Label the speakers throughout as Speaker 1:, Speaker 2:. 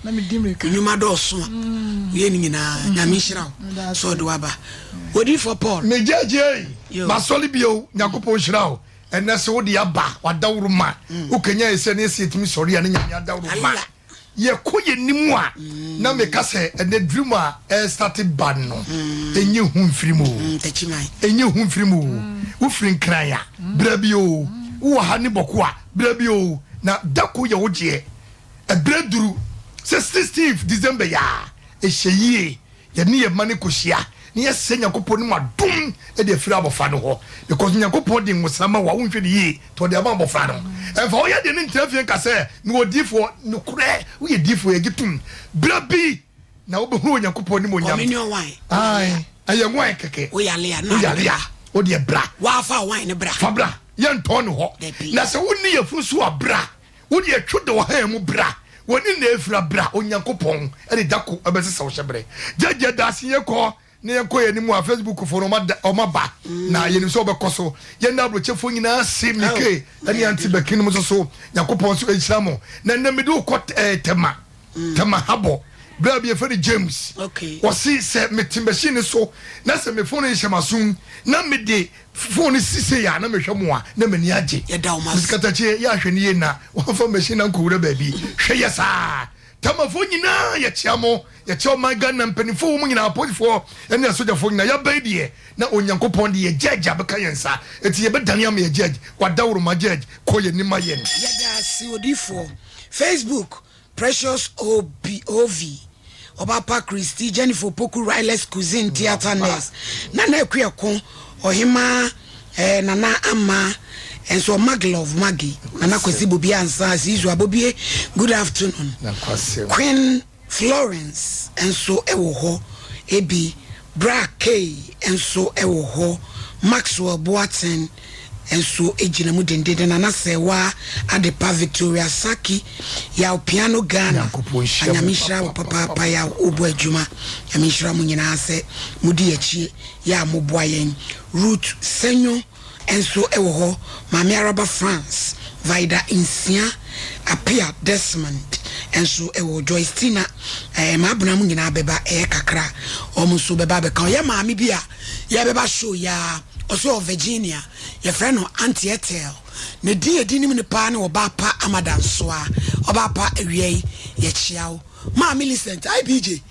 Speaker 1: na me dimreka
Speaker 2: nyuma do so ye ni nyina nyame hira so do aba wodi for Paul
Speaker 3: me jeje masoli bio nyakopo hira o ene se wodi aba wadawru ma ukenya ese ne ese timi sori ya ne nyame adawru ma ye koye nimu a na me ka se ene dream a started ban no enye hu mfirimu enye hu mfirimu wo frin kraya brabio wo ha ne boko a brabio na dako ye woje e breduru 16th December ya ehye ye ne ye mane kohia ne ye se nyakopo ne madum e de fira abofa no ho because nyakopo de ngosama wa wo nhwe de yi to de aba abofa no e fa o ye de ne ntrafie nka se ne odifo no kure wo ye difo ye gitum brabi na wo be hu nyakopo ne mo nyam ai aye wan keke
Speaker 2: wo yale ya
Speaker 3: na yale ya o de bra
Speaker 2: wa fa wan ne bra
Speaker 3: fa bra ye nto ne ho na se wo ne ye furu so abra wo de atwodo wo ha mu bra woni na efra bra onyankopon e de dako abesesa wo hyebre jeje dase ye ko ne ye ko ye ni mu a Facebook for o ba na ye ni so be koso ye na brochefo nyina sim ni ke ani anti bekin mu so yakopon so ehiramo na na me do ko tema habo bra bi e feri James o si se metimbashi ni so na se me phone nhemasun na me de phone sise ya na me hwemo a na me ni age
Speaker 2: ye da o mas
Speaker 3: katache ya hwene ye na wo fa machine na nkowura ba bi hwe ye sa tamafo nyina ye chiamo ye chio manga na mpanifo mu nyina apolifo ene asojafo nyina ya baidie na onyankopon de ye judge abeka yensa eti ye bedane am ye judge wadawro ma judge ko ye nima ye
Speaker 2: ye da si odifo Facebook Precious OV Obapa Christy Jennifer Poku Riles Cuisine Theater Nurse Nana Ekuyeko Ohima Nana Ama and so Maglove Maggie Nana Kwesi Bobi Ansa as usual Bobie good afternoon Queen Florence and so Ewoho Ebi Bra K and so Ewoho Maxwell Boaten and so ejina mu dende na na sewa adepa Victoria Saki ya piano Ghana anyamishira papa ya obo adwuma anyamishira mu nyina ase mudi achi ya moboa yen root senyo and so ewo mama araba France Vida Insia appear Desmond and so ewo Joycina mabuna mu nyina beba kakra omuso beba be kan ya maami bia ya beba show ya also Virginia your friend no Auntie Etel ne di nim ne pa ne oba pa amadansoa oba pa awie ye chiao ma Millicent IBJ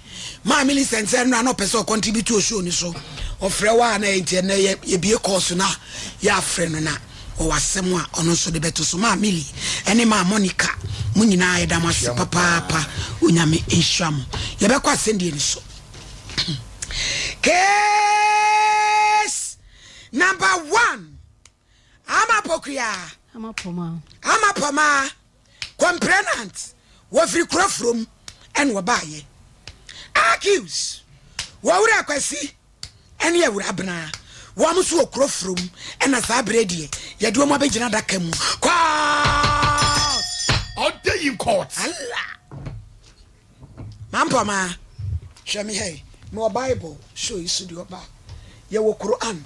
Speaker 2: ma Millicent no na person contribute to show ni so ofre wa na enti na ye bie course na ya friend no na o wasem a ono so de beto so ma Millie ene ma Monica munyina ayeda maso papa unyame enhwam ye be kwa sendie ni so case number 1 Amapokuya
Speaker 1: Amapoma
Speaker 2: complainant wo free from and wo baye accuse wo wura kwasi ene ya wura bna wo amso okro from and asabrede ye de wo abegina daka mu court
Speaker 3: all day in court
Speaker 2: Allah Mampoma show me hey no Bible show you so the oba ye wo Quran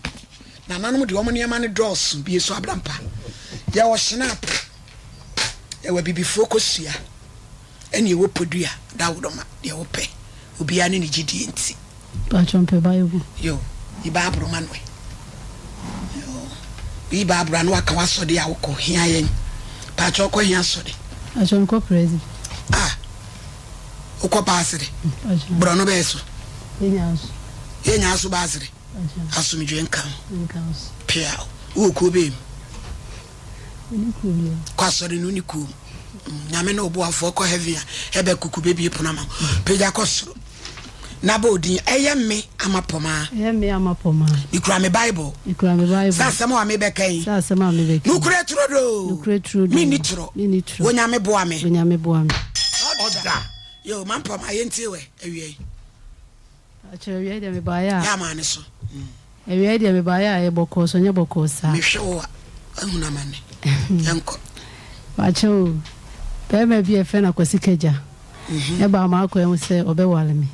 Speaker 2: na nanom de omane ma ne dross bi so abrampa ya wo snap e wa bibi focusua ene ye wo podua dawodoma de wo pe obi ane ne gidi enti
Speaker 1: pa chompe Bible
Speaker 2: yo ibabro manwe yo ibabro anu aka wasode ya wo ko hia yen pa choko hia sode
Speaker 1: achonko president
Speaker 2: uko pasire bro no beso yenya aso basire asumidwe nkan pia uko be kwasori no niku nyame na obo afo ko heavy ebe kuku bebi ponama peja kosoro na bodin eyeme amapoma ikura me Bible sasa mo ame bekan nukure trodo mini tro wonyame boa me oda yo mampoma yentiwe awie
Speaker 1: achewie de me baya
Speaker 2: ya mane so
Speaker 1: awie de me baya e boko so nye boko sa
Speaker 2: me hwewa ahuna mane yanko
Speaker 1: bacho peme bi e fe na kwasikeja e ba ma akọ emu se obewale me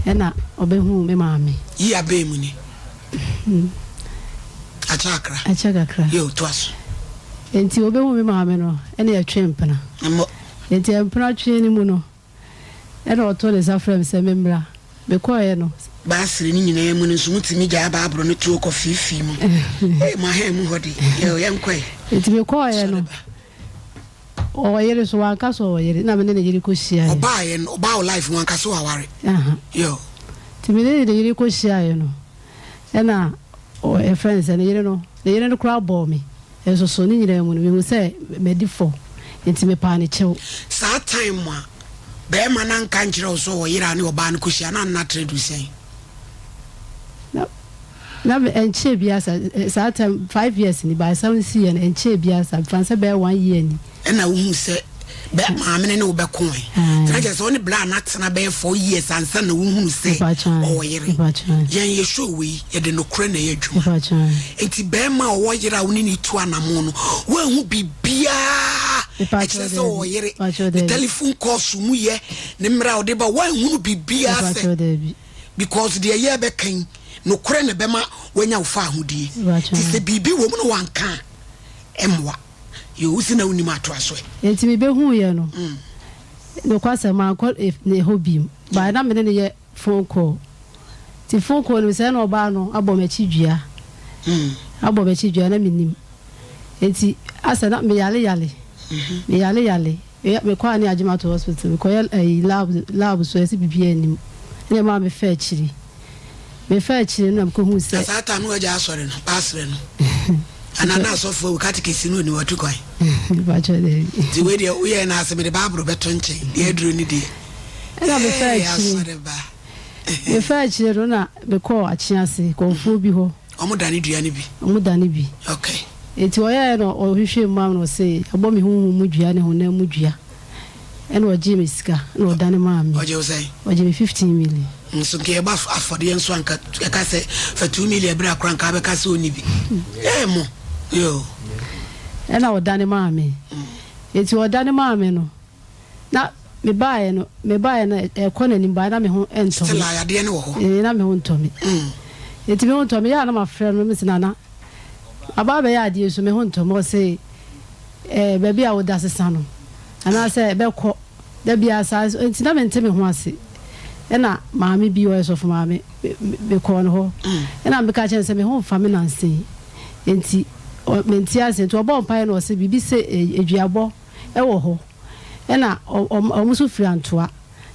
Speaker 1: e na obehu me maame
Speaker 2: yi abe mu ni achakra yo twaso
Speaker 1: enti obehu me maame no e na yetwe mpena enti mpena twe ni mu no and I told his friend, say, Membra, be quiet, no.
Speaker 2: Basri ni nyina mu nso mutimi gya ba abro ne to kofi fi mu ma ha mu hodi ye nkwe
Speaker 1: it be quiet no o yere so wan kaso o yere na me ne yere ko hia
Speaker 2: oba ye no oba life wan kaso aware yo
Speaker 1: timi ne yere ko hia ye no e na o e friends ne yere no crowd ball me enso so ni nyina mu no me say me di for ntimi pa ne chew
Speaker 2: sa time ma be ma na nka nkyere so o yere ani oba ne ko hia na trade sen
Speaker 1: na enche biasa that time 5 years ni by 7 years and enche biasa France be 1 year ni
Speaker 2: na wo hu se be maamene ne wo be kon tana je so ne bla na tena be 4 years ansa na wo hu se o yere yen ye show we ye de no kure na ye dwuma enti be ma o yere a wo ni tu anamo no wo hu bibia excess o yere the telephone call sumu ye ne mra o de ba wo hu bibia se because the year be kan no kure ne bema wanya ufa ahudi ti se bibi wo mu no wanka emwa ye usi na unima to aso
Speaker 1: enti me be hu ye no no kwase ma ko ne hobby ba na me ne ye phone call ti phone call no se no ba no abomachi dua abomachi dua na minim enti asa na me yale me kwa ni Ajima to hospital me ko lab so esi bibi anim ne ma me fa chiri me fa chiri na ko hu se
Speaker 2: sa ta no ja asore no pasre no anana so fo katikisi no ni watu kwan
Speaker 1: ba chode
Speaker 2: di we de we na aseme de babro beto nche de aduro ni de
Speaker 1: na me fa chiri me fa chiri na me ko achiase ko fu bi ho
Speaker 2: omudani dua ni bi okay
Speaker 1: eti oya no o hwehwe mam no se abo me hu mu dua ne ho na mu dua ene o ji me sika na o dane mam
Speaker 2: o je o say
Speaker 1: o je me 15 million
Speaker 2: nso ke ba afode enso anka ka se fa 2 million bra kran ka be ka se oni bi mo yo
Speaker 1: ena o dane mam eti o dane mam no na me bae na e kona ni ba na me ho ento
Speaker 2: still ya de ne wo ho
Speaker 1: na me ho ntomi eti me ho ntomi ya na ma frɛ no me sinana ababa ya adi so me ho ntomo se baby a wo da sesa no ana se be ko da bia sa enti na mente me ho ase ena maami bi o so fo maami be ko no ho ena me ka chen se me ho fa me nanse enti menti ase to obo mpa no se bibi se eduabo e wo ho ena o musu firi antoa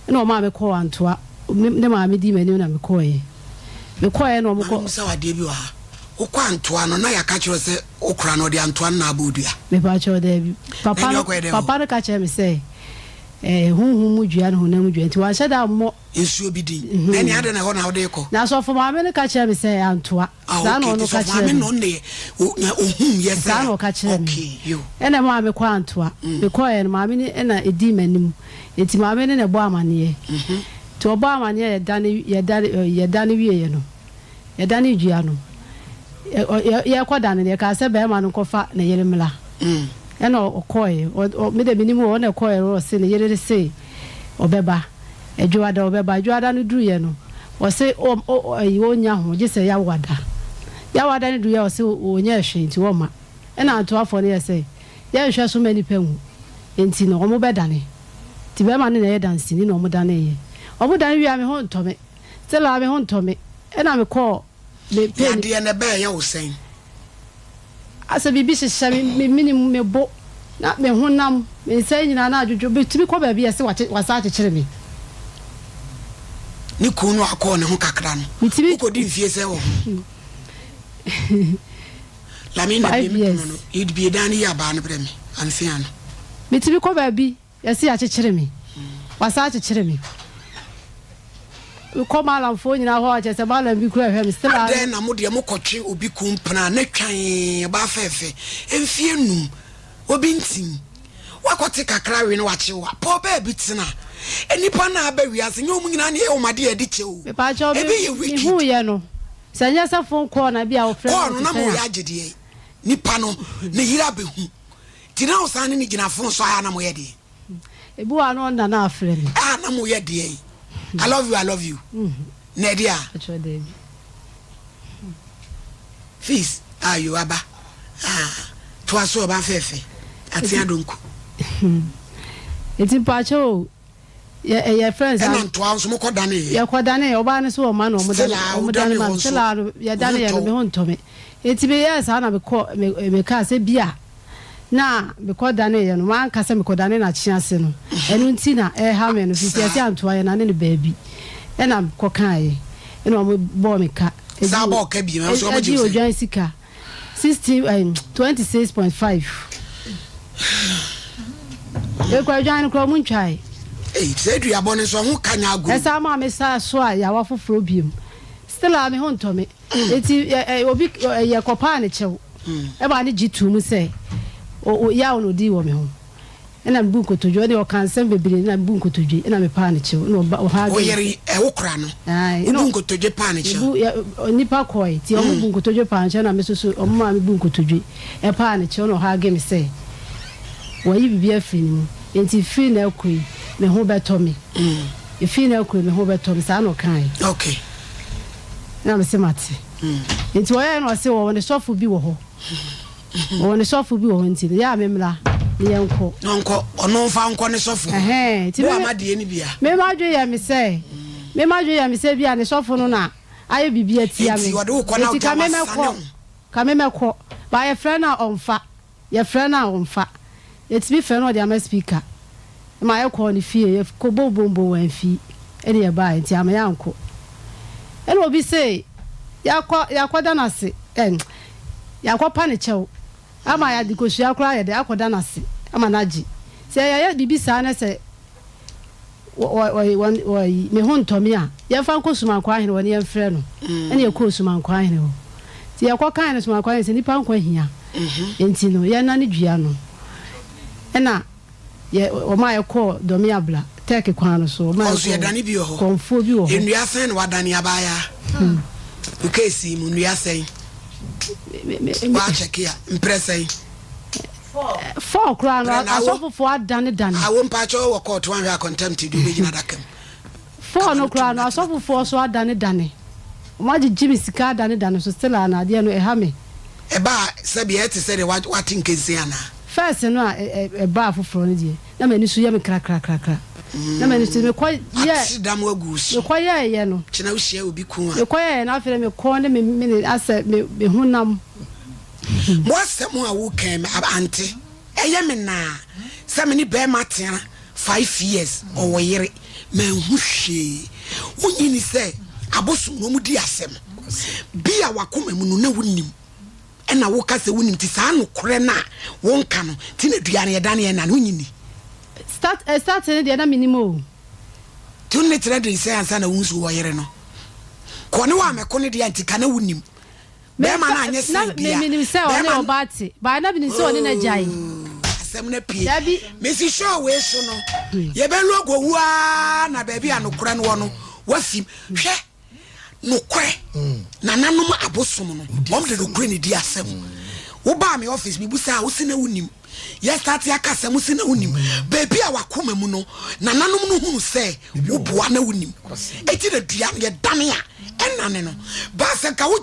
Speaker 1: ena o maami ko antoa ne maami di mani na me ko ye no mo ko
Speaker 2: se wade bi wa ukwa antoa no na ya ka kire se okura no de antoa na abodua
Speaker 1: me ba cho de bi papa na ka kire me se hu mu dua no na mu dua nti wa sheda mo
Speaker 2: ensuo bi din na ni ade na ho na wo de ko
Speaker 1: na so fo ma me na ka kire me se antoa za no no ka kire me
Speaker 2: no ne ohum ye
Speaker 1: za no ka kire me ena ma me kwa antoa me ko ye no ma me ni ena edi manim enti ma me ne ne bo amane to bo amane ye dane wie ye no ye dane dua no ye kwada ne ka se be ma no kofa na yele mla ena okoye me de minimu o na koye ro se ne yele se obeba ejuada ejuada no duru ye no o se o nya ho je se ya wada ne duru ye o se o nya hwe nti wo ma ena anto afo ne ye se ye hwe so mani pemu enti no mo bedane ti be ma ne ye dance ni no mo dane ye o mo dane wi a me ho ntome se la me ho ntome ena me ko me
Speaker 2: pe de na be ya wo sen
Speaker 1: asa bibi hyehyɛ me minimum me bo na me honam me nsɛ nyina na adwodwo betumi kɔ baabi yɛ se wasa akyekere me
Speaker 2: ni kunu akɔ ne ho kakra no ukodi mfie sɛ wo la me na bi me no you'd be done ya ba no brɛ me anfia no
Speaker 1: betumi kɔ baabi yɛ se akyekere me wasa akyekere me ko malam fo nyina ho ache se malam bi kura hwem still
Speaker 2: den na mo de mo kotwe obi kumpna na twan ba fefe emfie num obi ntim wakote kakra we no wache wa po ba bi tina enipa na aba wiase nyom nyina ne e o made adi chewo
Speaker 1: e pa cho bi hu ye no sanya se fo ko na bia wo frɛ
Speaker 2: ko na mo ya agede nipa no ne yira behu tina osane ne gina fo so aya na mo ye de
Speaker 1: ebu wa no na na afrɛ ni
Speaker 2: na mo ye de I love you. Nedia. Fis, you aba. Twaso ba fefe. Atia donku.
Speaker 1: Eti pacho your friends
Speaker 2: and on 12 so ko dane
Speaker 1: ye ko dane oba ne so o ma no mo dane man sela ye dane ye no me ho ntome enti be yes ana me ko me ka se bia na me ko dane ye no man ka se me ko dane na chiase no enu nti na ha me no fiti ase antoa ye na ne baby e na ko kan ye e no mo bo me ka
Speaker 2: sa bo ka bi me so mo
Speaker 1: ji o join sika 26.5 e ko join ko mun chai
Speaker 2: say do abone so ho kanya agu
Speaker 1: esa ma me sa so a ya wa foforo biem still a me ho ntome eti obi ye kopa ne chew e ba ne gitu mu say o ya no di wo me ho ena mbu nkotojo de o kansem bebire na mbu nkotojo ena me pa ne chew no o ha
Speaker 2: o yeri e wo kra no mbu nkotojo pa ne chew
Speaker 1: nipa koi ti o mbu nkotojo pa ne chew na me soso o ma me mbu nkotojo e pa ne chew no ha ge me say wo yi bibia afiri ni enti fi na akui me ho beto me ifi na akui me ho beto me sa no kan
Speaker 2: okay
Speaker 1: na me se mate enti wo ya no se wo ne sofu bi wo ho wo ne sofu bi wo ho enti ya me mra ne yanko
Speaker 2: nonko ono fa nko ne sofu
Speaker 1: ti
Speaker 2: me amade ni bia
Speaker 1: me ma dwe ya me se bia ne sofu no na aye bibia tia me enti ka me meko ba ye friend na onfa eti bi friend no dia ma speaker ma ye ko ni fie ko bobombo wan fi ene ye ba enti ama yanko ene obi say yakwa danase yakwa pa ne chew ama ya dikosu akura ye de akoda nase ama naji se ya bibi sa na se me ho ntomi a ye fa nko suma kwa hene woni ye mfre no ene ye ko suma kwa hene ho ti yakwa kan ne suma kwa hene se nipa nko hia enti no ye na ne dua no ena ye o ma ye ko domi abla take kwano so ma
Speaker 2: ye dani bi ho
Speaker 1: konfo bi ho
Speaker 2: enua sen wa dani abaya ukesi mu nua sen wa check ya impressai
Speaker 1: 4 kwano asofofo adane
Speaker 2: awo mpacho wo court wan hwa contempt du be gina dakam
Speaker 1: 4 no kwano asofofo so adane ma ji jimi sika adane so still na ade no e ha me
Speaker 2: e ba sabi e te say what nkesi ana
Speaker 1: first no e ba foforo no die na mani so ye me kra na mani so me kwa ye
Speaker 2: dam wagus
Speaker 1: me kwa ye no
Speaker 2: china uhia obi ku a
Speaker 1: me kwa ye na afere me ko ne me ase me hunam
Speaker 2: mo asem a wo kan ante eye me na se me ni be matia 5 years o wo yere me hu hwe wonyi ni se abosom no mu di asem bia wakoma mu no na wonim ena wo ka se wonim ti sa no kore na wonka no ti na duane ye dane ye na no nyini
Speaker 1: start ne de na minimo
Speaker 2: tu ne tre de se ansa na wunsu wo yere no ko ne wa me ko ne de antika na wonim be ma na anye se bia
Speaker 1: na minim se o ne obati ba na binim se o ne na jai
Speaker 2: asem na pie mesi show we so no ye be lu ogowu a na ba bia no kore no wo no wafim hwe no kore na nanom abosom no mom de no kore ne di asem wo ba me office mi busa wo se na wonim ye start ya kasa mu se na wonim ba bia wakoma mu no na nanom no hunu se wo boa na wonim eti na dua ye dane a enane no ba se ka wo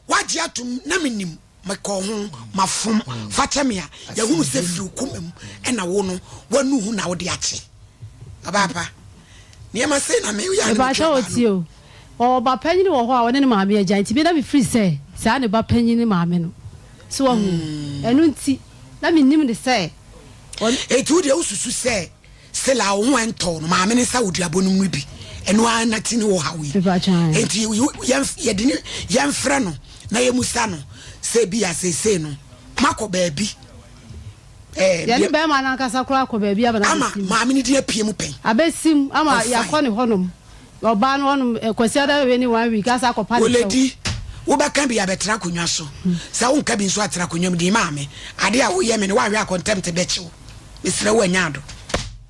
Speaker 2: waji atum na menim meko ho mafom fatemia ya hunu se firi komam ena wo no wanu hu na wo de ache abapa niema se na me ya
Speaker 1: ba ta otio o ba panyini wo ho a woni ne maame agya nti bi na be free say sa ne ba panyini maame no so wo hu enu nti na menim de say
Speaker 2: etu de ususu say se la wo ento no maame ne sa woduabo no mu bi enu anati ne wo hawi enti yem frɛ no na yemusa no se bia se no mako baabi
Speaker 1: ya ni be ma na kasa kura ko baabi aba na
Speaker 2: ama maame ni de apie mu pen
Speaker 1: abesim ama yakɔ ne honom oba no honom kwasi ada we ni 1 week asa akɔpa ne
Speaker 2: oledi wo ba kan bia betra konwa so sa wo nka bi so atra konwa mu di maame ade a wo ye me ne wa hwe contempt be kyew mesra wo anyado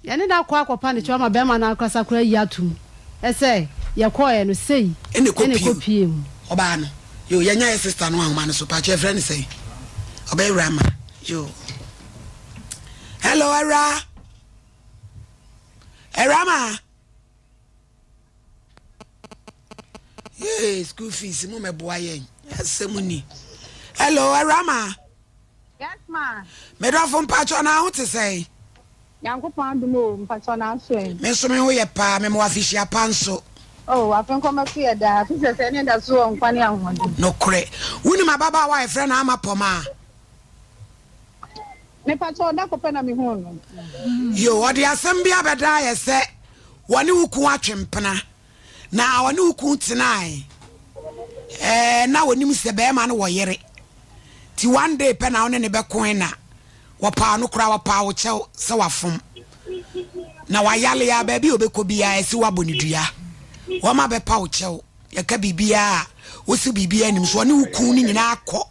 Speaker 1: ya ni da akɔpa ne kyew ama be ma na kasa kura yi atum ese yakɔ no sei
Speaker 2: ene kopie mu oba no yo yanya ye sister no ahoma no so pa che friend say obey rama yo hello Rama yes school fees mo me boa yen asemuni hello Rama
Speaker 4: yes ma
Speaker 2: me do fon pa cho na ho te say
Speaker 4: Yanko Pandumo, Patona Swing.
Speaker 2: Meso me ho ye pa me mo afishia panso.
Speaker 4: Oh, I think I'm a fear that. This is any that's so on funny.
Speaker 2: No cre. Wuni my baba wife friend ama poma.
Speaker 4: Me patona ko pena mi hono.
Speaker 2: Yo, odi asem bia beda ye se woni wuku atwempena. Na woni wuku tinai. Na woni mu se be ma no wo yere. Ti one day pe na woni ne be koin na. Wo pa no kura wo pa wo chew se wafom. Na wayale ya ba bi obekọ bia esi wabonidua. Wo ma be pa wo chew. Ye ka bibia wo si bibia nim so ne wuku ni nyina akọ.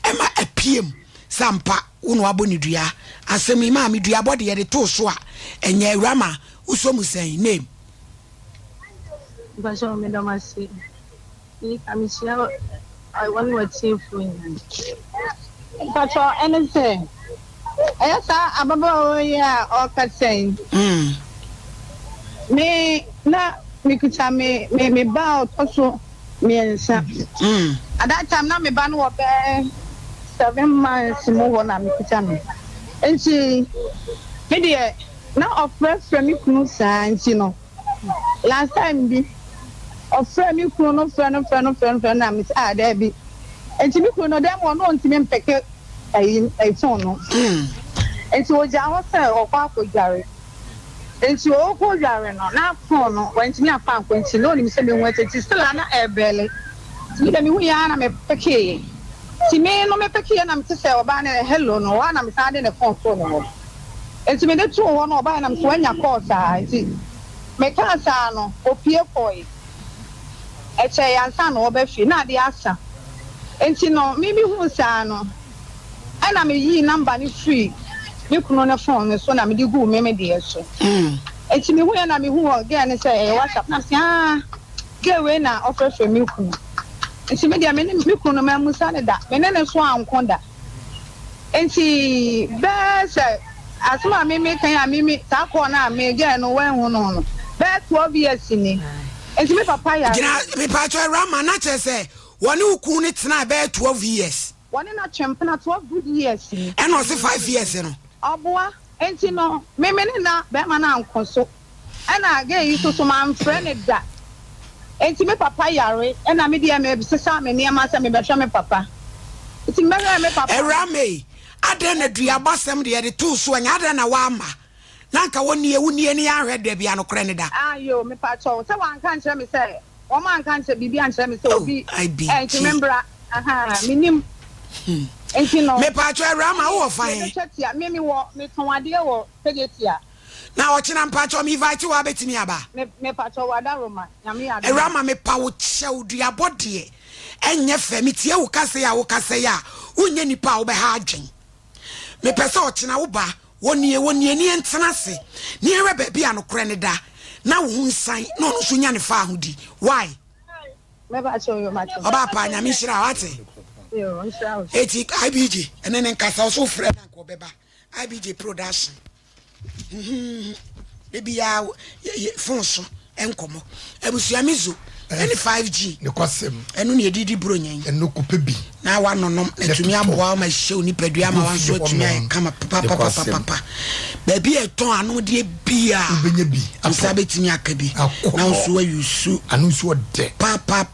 Speaker 2: E ma apiem sampa unu abonidua. Asemi ma me dua bode ye de to so a enye awrama usomu sen name.
Speaker 4: Basho me domasi. Ni kamishia I want to achieve for you. Basho anything. Esa ababa ya o ka saying. Me na me kucha me ba otoso me ensa. At that time na me ba no be 7 months mo na me kucha me. Enti me de na offer from me kunu sa nti no. Last time bi offer me kunu no friend na me say there bi. Enti me kunu no dem no ntimi mpeke ai phone no. Enti o ja ho se o kwa akojare. Enti o ko jare no na phone no wantimi afa akwanti no nim se me nwati still na ebele. Ti dem hu ya na me peke. Ti me no me peke na me se oba na hello no wa na me sa de ne phone no. Enti me de tu ho no oba na me so anya call sa enti me ka sa no opie koi. Eche ya sa no oba fi na de asa. Enti no me hu sa no ana me yi number ni free me kuno na phone so na me di gu me de so enti me hu ya na me hu again say WhatsApp na say get we na offer for me kuno enti me dia me kuno ma musa ne da me ne so ankonda enti be say asuma me kan ya me ta ko na me get no wen hu no be 12 years ni enti me papa ya
Speaker 2: me pa cho rama na che say woni ukun ni tena be 12 years.
Speaker 4: One in a champion 12 good years.
Speaker 2: And also 5 years, you know.
Speaker 4: Aboa, and you know, me na Batman and so. And I gave you to my friend that. And to me, papa yare, and I media me sister me near my me bashame papa. It's in me papa.
Speaker 2: Rame, I done a dear bossam the other two so and I done a wama. Nanka 1 year, 1 year, and I read the piano crenida. Ah, you, me pacho, someone can't tell me say. Woman can't say Bibi and tell me so be. I be. And remember, minim. And you know, me patcho rama wo fine. Me wo me tonade wo pegetia. Na ochina patcho me invite wo abetimi aba. Me patcho wada roma. Nyame ada. Rama me pa wo chew dua bode. Enye fe me tie wo kase ya unye nipa wo be ha adwen. Me pese ochina wo ba woni ni entenase. Ni ewe ba bia no kore ne da. Na wo hunsan no no so nya ne fa ahudi. Why?
Speaker 4: Me patcho yo macho.
Speaker 2: Oba pa nyame hira wate. Eti IBG and then nkasa so friend anko beba IBG production maybe ya phone so enkomo ebusu amizu any 5G
Speaker 3: ne kwasem
Speaker 2: enu ne edidi bro nyen
Speaker 3: enu kope bi
Speaker 2: na wa nonom etumi aboa ma hye oni padua ma wan so etumi kama papa baby eton anu de bia
Speaker 3: ubenya bi
Speaker 2: amsa betumi akabi na so ayusu
Speaker 3: anu so de
Speaker 2: papa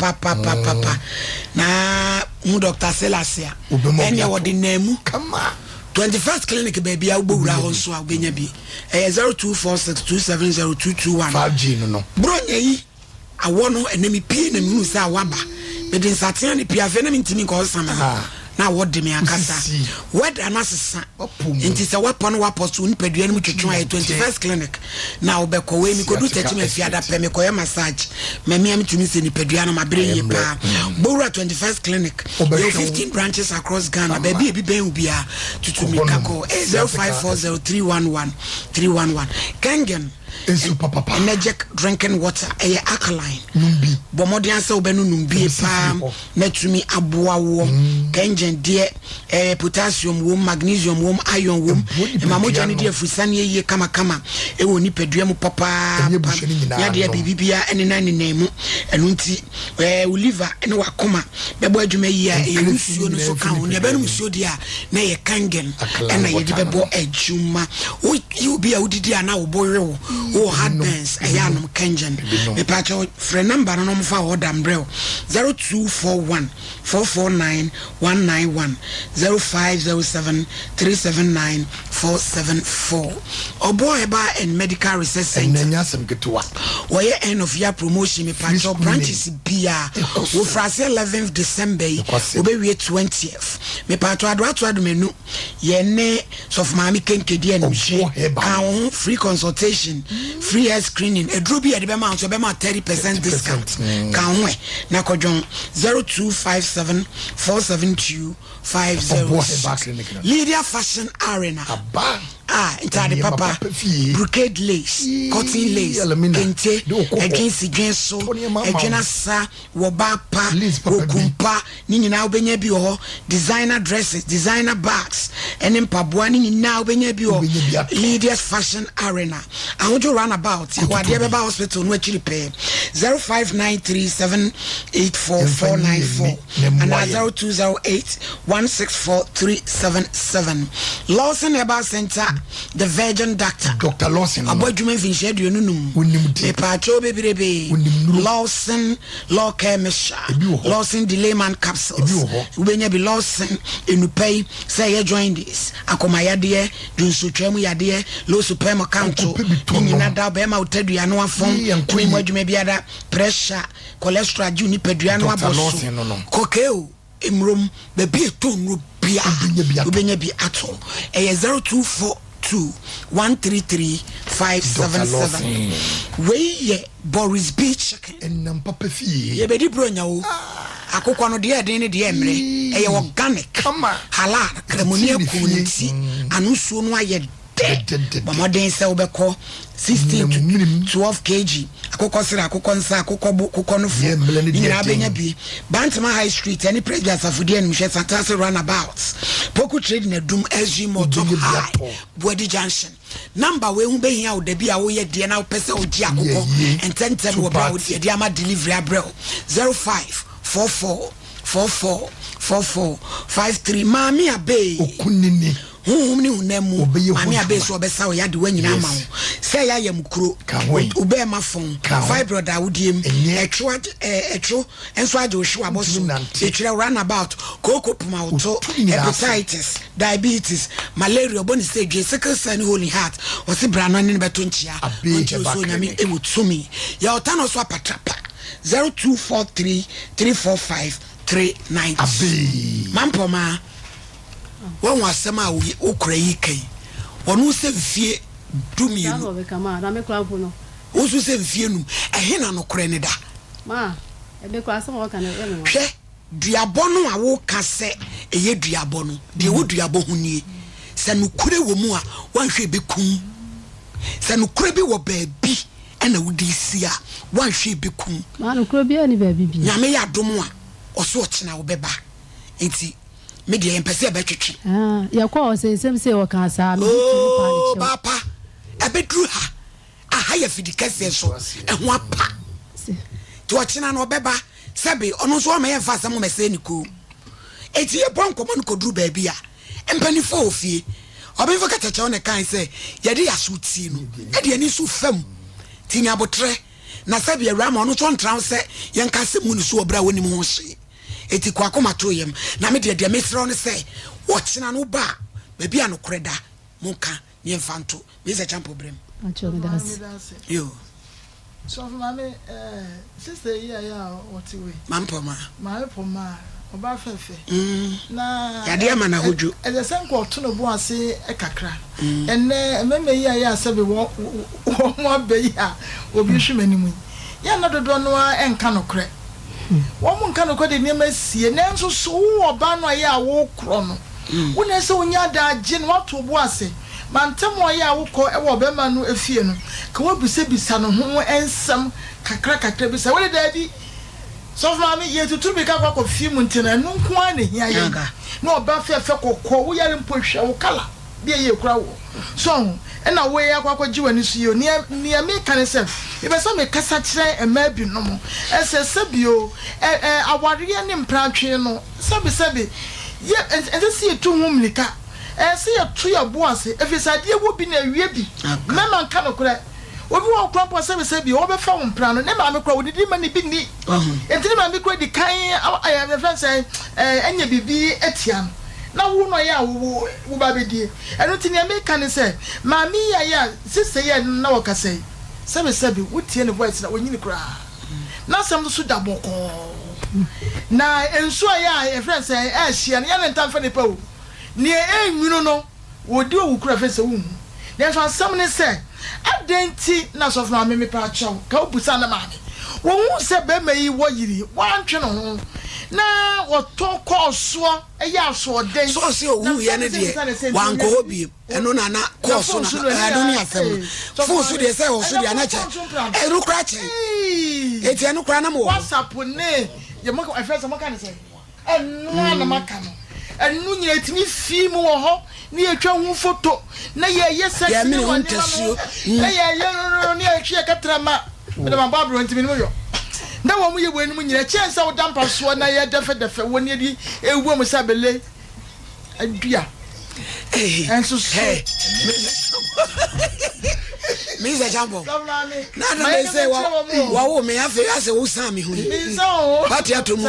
Speaker 2: na mu Dr. Selasia enya wodi namu
Speaker 3: kama
Speaker 2: 21st clinic baby a ubura ho so ubenya bi 0246270221
Speaker 3: 5G no
Speaker 2: bro nyi awono enemi pie na mi sa waba me den satia ne pia fe na mi ntimi ko sama na wode me akasa wed anasesa enti se weapon waposo ni padua ni twetwe 21st clinic na obekọ we mi kodu tachime fiada pe me koye massage me mi ntimi se ni padua na mabre yi pa bora 21st clinic you 15 branches across Ghana baby e bi ben ubia tutumi kako 0540311311 Kengen
Speaker 3: Esu papa
Speaker 2: magic drinking water alkaline numbi bomodian se obenu numbi pa natumi aboa wo kenjen de potassium wo magnesium wo iron wo mamoja ni de afusane ye kama e woni padua mu papa ya de bibibia ene na nemu enu nti liver ene wakoma bebo adwuma yi a e nsuo no so ka ho ne benu nsuo dia na ye kangen ena ye de bebo adwuma we you be a udidi ana oboyo o hard dance ayanum kenjen me pacho friend number no mo fa order umbrella 0241 449 191 0507 379 474 oboy ba and medical research center
Speaker 3: nyasem ketwa
Speaker 2: where end of year promotion me pacho branches bia wo frase 11th December obe we 20th me pacho ado menu ye ne sof mami kenkedi anumhye kan free consultation free hair screening edro bi ade be ma so be ma 30% discount kan ho na kodjon 0257 472 50 Lydia Fashion Arena inside the papa brocade lace cotton lace kente agency dwenso adwena sa wobapa okumpa ni nyina obenya bi ho designer dresses designer bags and mpaboa ni nyina obenya bi ho Lydia's Fashion Arena ahojo roundabout wade beba hospital no akiri pe 0593784494 and 0208164377 Lawson Herbal Center the Virgin Doctor
Speaker 3: Dr. Lawson
Speaker 2: abodwuma finche de onunum e pacho bebirebe Lawson law chemist Lawson delayman capsules ubenya bi Lawson enupay say you join this akomayade dunso twam yade low supreme account nyina da be ma utadua no afon twim adwuma biada pressure cholesterol ju ni padua no aboso kokeo emrom be bi etonru bia ubenya bi ato 0242133577 we Boris Beach
Speaker 3: en papa fie
Speaker 2: ye be di bronya wo akokwa no de eden ne de emre eye organic halal cremonia community anusuo no aye Bamaden se obeko 16 to 12 kg akoko sira akoko nsa akoko no fo nyina benya bi Bantama High Street any previous afudi enu hwe Santase roundabouts Poku Trade na Dum SG Motor High Body Junction number we hu behia wo da bi a wo ye de na wo pese wo gi akoko enten wo bra wo de ama delivery abrel 0544444453 mami abe
Speaker 3: okunini
Speaker 2: ni unemu mami abeso obesa o yade wanyina ma wo say ya yamkuro ube ma fon fibroid awudiem etro enso age o hwe aboso etire runabout koko puma woto hepatitis diabetes malaria oboni say dwe sickle cell holy heart o si brano ne beto nchia oncho so nyame ewutumi ya otano so apatrapa 02434539 mampoma wọ́n wọ́n asẹ́mà okura yìí kẹ́yìn wọ́n sẹ́ fie dumi yẹn wọ́n sọ sẹ́ fie num ẹ̀hìn náà nọkura ni da. hwẹ́ duabọ́ no a wọ́n ka sẹ́ ẹ̀yẹ duabọ́ no deɛ wọ́n duabọ́ ho nie sẹ́ nukure wɔ mu a wọ́n ahwẹ́ ebe kum sẹ́ nukure bi wɔ baabi ɛna wọ́n di isi a wọ́n ahwẹ́ ebe kum.
Speaker 1: nukure bi ɛni baabi bi.
Speaker 2: nyame yɛ adomu a ɔso ɔkyina wɔ bɛba nti. Media empese abetwetwe
Speaker 1: yakwa osensem se wakasa
Speaker 2: papa abedru ha aha ya fidikase so eho apa to ochina no beba sebe ono so ma yemfa asem mese niku eti ye bonkomo no kodru ba bia empani fo ofie obenfo katacha one kan se ye de yasuti no e de ani so fam tinya botre na sebe ye rama ono so ntran se ye nkase mu ni so obra woni mu ho hye eti kwa koma to yem na me de mesro ne say wochina no ba baby anokreda monka ne mfanto me se champo brem yo
Speaker 5: so mama sister ya what we
Speaker 2: mampoma
Speaker 5: mampoma oba fefe na
Speaker 2: ya de ma na hojo
Speaker 5: e de sen ko to no bo ase e kakra enne meme ya sabe wo be ya obi hwemanimu ya na dodo no enka nokre wọ́n mú nǹkan nìkan de ní ẹ̀mẹ́ sie nanso so wọ́n ọba no ayé àwọ̀ kúrọ̀ no wọ́n náà sẹ́ wọ́n nyá da gye no wọ́n tó bu ase mantam ayé àwọ̀ kọ́ ẹ̀wọ̀ ọbẹ̀ ma no efie no kà wọ́n bisabisa no ho ẹnsẹm kakra bisa wọ́n lè dàbí sọ́fún maame yẹ tutu bi ká kọ́ fie mu ntẹ̀nà ẹnu nko ara na ehia yẹ na ọba fẹ́fẹ́ kọ̀kọ́ wọ́n yẹrẹ mpo hwẹ́ wọ́n kala bí ẹ̀yẹ kura wọ́ so ena we ya kwakwa jiwa ni suyo ni me kan se e be so me kasa kire ema bi no mo ese bio aware ne mpratwe no sabi ye ente si etu hum nika see a tree of boss. If it's a dear would be a weeby, Mamma cannot correct. What we want crop or service be over found plan, and never crowd the money big knee. And then I make the kind I have a friend say, and you be Etienne. Now, who my who baby dear. I don't think I make can say, Mammy, sister, no, I can say. Seven, would tell the voice that when you cry. Now, some should double. Now, and so I, a friend say, as she and young and time for the pole. Near you know, would do craft a wound. There's one someone say, I didn't see not of my mimi patcho, go put on the money. Won't say, Baby, what you want channel. Now, what talk call swan, a yard sword, then
Speaker 2: so see who yanity one go be and no na course I don't have them. For so they say also the anacha. E ru krache. E ti anu kra na mo.
Speaker 5: What's up with ne? You make my first can say. And no na maka no. And no nyina timi fi mu wo ho na ye twa hu photo na ye yes
Speaker 2: ya me won tasuo
Speaker 5: na ye no na ye twa katrama na ma babro ntimi no yo na wo mu ye bonu mu nyina chance wo dampa so na ye defe woni di ewu mu sabele adua and so
Speaker 2: me say jambo na na me say wa wo me afi ase wo san me hu
Speaker 5: me so
Speaker 2: but ya to mu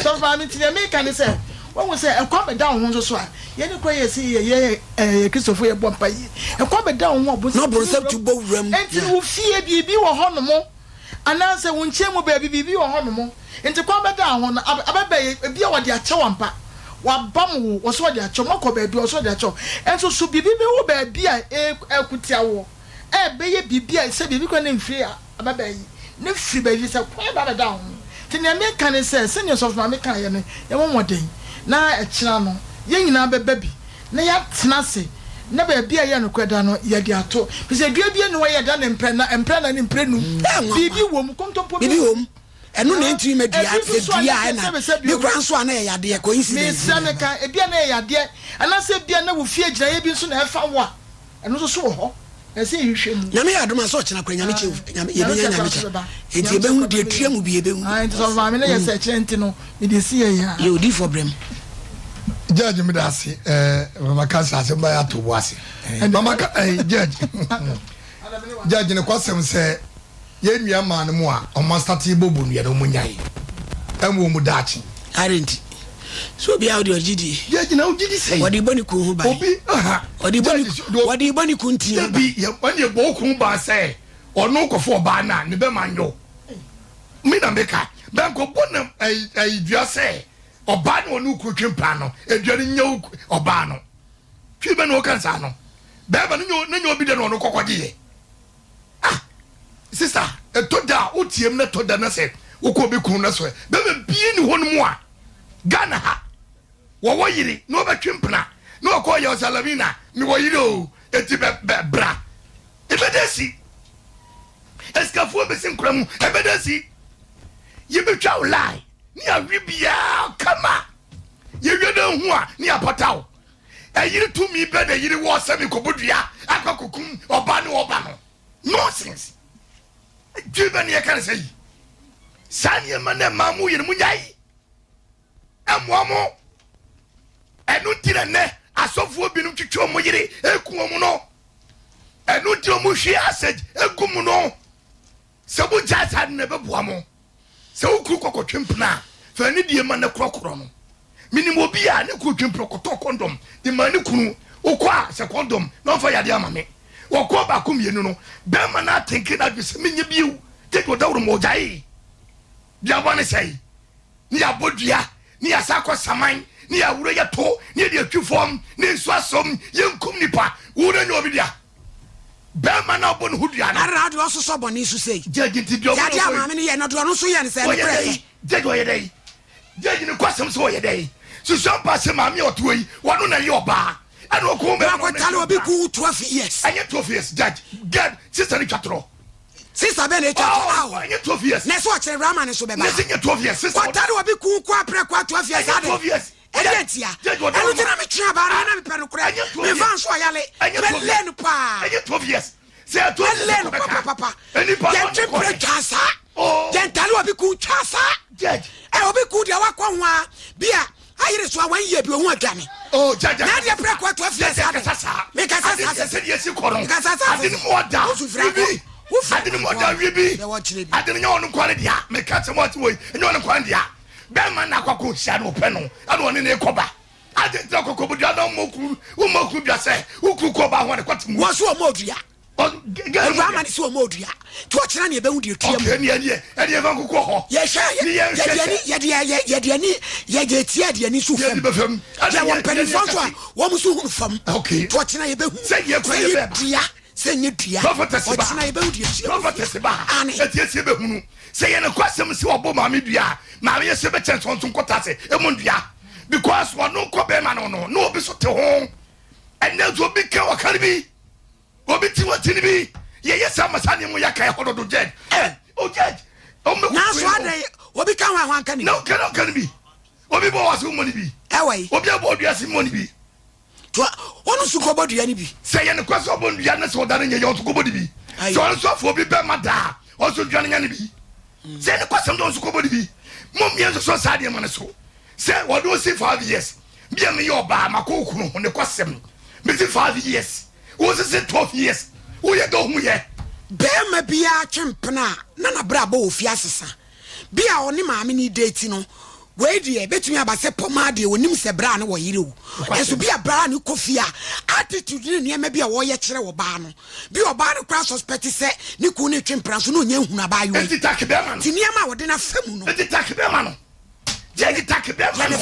Speaker 5: so fa me tie me kan say when we say e kwa be down ho so a ye ne kwa ye see ye Christopher ye bompa yi e kwa be down ho
Speaker 2: no bro say to bo wram
Speaker 5: enti wo fie bibi wo ho no mo ananse wo nchemu ba bibi wo ho no mo enti kwa be down ho na ababa bia wo de ache wampa wabam wo so de ache mo ko ba bi wo so de ache enso so bibi be wo ba bi a ekutia wo be ye bibi a se bibi ko na mfiri a ababa yi ne firi ba yi se kwa ba down tini me kan say seniors of me kan ye ne ye wo moden na ekira no ye nyina beba bi na ya tena se na ba bia ye no kweda no ye di ato bi se dua bia no ye da ne mpre na ne mpre nu bibi wom kontompo
Speaker 2: bibi wom enu na ntiri medua dua na bi kran so ana ye yade ko incident
Speaker 5: me se me kan e bia na ye yade ana se bia na wo fie gira ye bi so na e fa wo a enu so ho ese yihwe mu
Speaker 2: nyame ya doma so chena kwa nyame che nyame ye benya nyame che enti ebe hu de tria mu bi ebe hu
Speaker 5: enti so fa me na ye se chenti no me de si ye ya
Speaker 2: ye odi for brem
Speaker 3: judge me da se mama kansa ase ba ya to bo ase mama judge judge ne kwasem se ye nua ma ne mu a o ma start bobu nua no munyai enwo mu dachi
Speaker 2: arenti so bi audio gidi
Speaker 3: judge na ugidi say
Speaker 2: wadi boni ku hu ba
Speaker 3: obi
Speaker 2: wadi boni ku ntia
Speaker 3: bi ye wani bo ku ba say onu kofo ba na ne be manyo mi na meka ben ko bonam ai dua say oba na onu ku twempa no eduane nya oba no twi be no kansa no be ba no nya obi de no kokogye sister etoda otiem na toda na say wo be ku na so be bi ni hono a Ghana ha wo yiri no be twempna no ko ya Salamina mi wo yiri o eti be bra ebedesi eskafu be sinkram ebedesi yebetwa ulai ni awibia kama yewede hu a ni apataw eyiri tumi be de yiri wo sami kobodua akakokum oba no nonsense jibe ni yakare sei sanye mane mamu yiri munyai amwamo enu tire ne asofo binu twitwo mo yire ekuomu no enu tire mo hwe asage egumu no sabu jasa ne bebuamo se ukuru kokotwempna fa ni die ma ne krokro no minimo bia ne kotwempro koto condom de ma ne kunu ukwa se condom no fa yade amame wokọ ba kum yenu no be ma na tenke na dwese menye biu te do dawro mo jai bia bone sei ni abodua ni asako saman ni awuro ya to ni de atwifom ni nso asom yenkum nipa wuro nya obidia be ma na obon hudua na
Speaker 2: radio so so boni so sei
Speaker 3: jeje ti dio
Speaker 2: jaja ma me ye no do no so ye ne se ne press
Speaker 3: jeje o ye dai jeje ni kwasem so o ye dai so Sompa se ma me oto yi wono na ye oba ana ko me
Speaker 2: ko tale obi ku 12 years
Speaker 3: anye 12 years judge god sister ni twatro
Speaker 2: sister be ne twatro
Speaker 3: anye 12 years
Speaker 2: na so chere rama ne so be ba
Speaker 3: ne sinye 12 years sister
Speaker 2: ko tale obi ku kwa pre kwa 12 years ade
Speaker 3: 12 years
Speaker 2: edentia enu tina me twa ba na me pere kura me van so yale me len pa
Speaker 3: anye 12 years say 12
Speaker 2: len papa ye triple chasa ye tale obi ku chasa
Speaker 3: judge
Speaker 2: obi ku dia wa kwa ho a bia ayire so a 1 year bi o hu adwane
Speaker 3: oh jaja
Speaker 2: na dia pre kwa 12 years me kasa
Speaker 3: say yes koron
Speaker 2: kasa
Speaker 3: adini moda bibi adini moda bibi adini nyon kwale dia me kasa mo ati we nyon kwale dia be man na kwako hia no pe no ana oni ne koba adini kwako budia na moku bia say ukru koba ho ne kwatim
Speaker 2: wo so mo dua Gba man si o mo dua to kira na e be hu de tuam
Speaker 3: okay ni e van kokko ho
Speaker 2: ye de tie de ni su fam ya won pen fonso a wo mu su hu fam
Speaker 3: okay
Speaker 2: to kira ye be hu
Speaker 3: say ye kwa ye be
Speaker 2: dua say nye dua
Speaker 3: prophetess ba
Speaker 2: kira ye be hu de
Speaker 3: prophetess ba tie be hunu say ye ne kwasem si obo ma me dua ma ye se be chen so nkota se e mo dua because one no ko be ma no obi so te ho and na zo bi ka wakari bi obi ti watini bi ye sama sane mu yakai hododo judge o judge o me
Speaker 2: na so ade obi kan wa hwan kan ni
Speaker 3: no kan bi obi bo wasu money bi
Speaker 2: wai
Speaker 3: obi abodua si money bi
Speaker 2: to onu su ko bodua ni bi
Speaker 3: say ye ne kwaso bodua na so dane ye yo to ko bodi bi so so fo bi be mada o so dua ne bi say ne kwaso do so ko bodi bi mom ye so sade man so say what do see 5 years bi me yo ba makokunu ne kwasem me 5 years wo se 12 years wo ye do hu ye
Speaker 2: be ma bia twempena na bra ba ofie asesa bia oni maame ni date no we die betumi abase poma de onim se bra na wo yire wo eso bia bra ni kofia attitude ni ma bia wo ye kire wo ba no bia oba no kra suspect se ni ku ni twempena so no nya hunu ba yo
Speaker 3: enti take be ma no
Speaker 2: ti niam a wo de na famu no
Speaker 3: enti take be ma no je take be ma no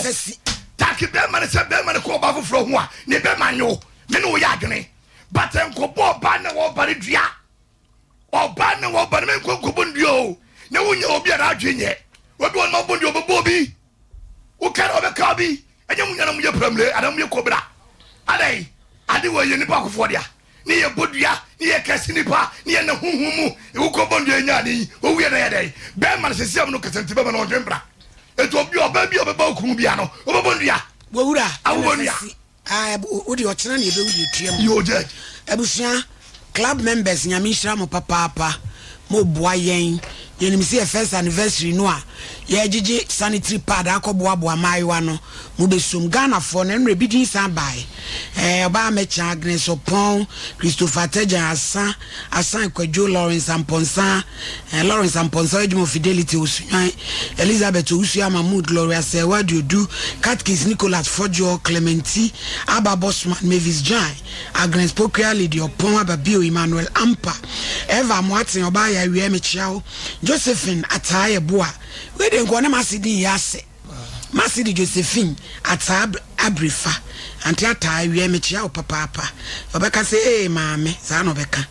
Speaker 3: take be ma no se be ma no ko ba foforo ho a ne be ma nyo me no wo ya adwene but enkobo ba na wo bare dua oba na wo bare me enkobo nduo na wo nya obi ara adwenye obi won ma bondi obobi wo kara obeka bi enya munya na munya pramle adam ye kobra adai ade wo ye nipa kofo dia ni ye bodua ni ye kasi nipa ni ye na huhumu wo kobo nduo nya ni wo wi na ye dai be man se siam no kasenti be na odwembra eto obi oba bi obeba okun bia no obobondua
Speaker 2: wo wura
Speaker 3: awobondua
Speaker 2: odi o kira na ebe udi tuam
Speaker 3: yo judge
Speaker 2: abusia club members nyame hira mo papa mo boa yen yenim se first anniversary no a ye gigi sanitary pad akoboa maiwa no mo besum Ghana for na nre bidin san bai oba mecha Agnes Opon Christopher Teja asan Kwadwo Lawrence Amponsa Ejimo Fidelity Osunyan Elizabeth Ousua Mahmood Gloria Sewa Diodu Catkis Nicholas Fojo Clementi Aba Bosman Mavis Jai Agnes Pokria Lady Opon Ababio Emmanuel Ampa Eva Moatin oba ya wie mechiao Josephine Ataye Boa we dey go na masidi yase masidi Josephine Atab Abrifa anti Ataye we mechia o papa obeka say maame za no beka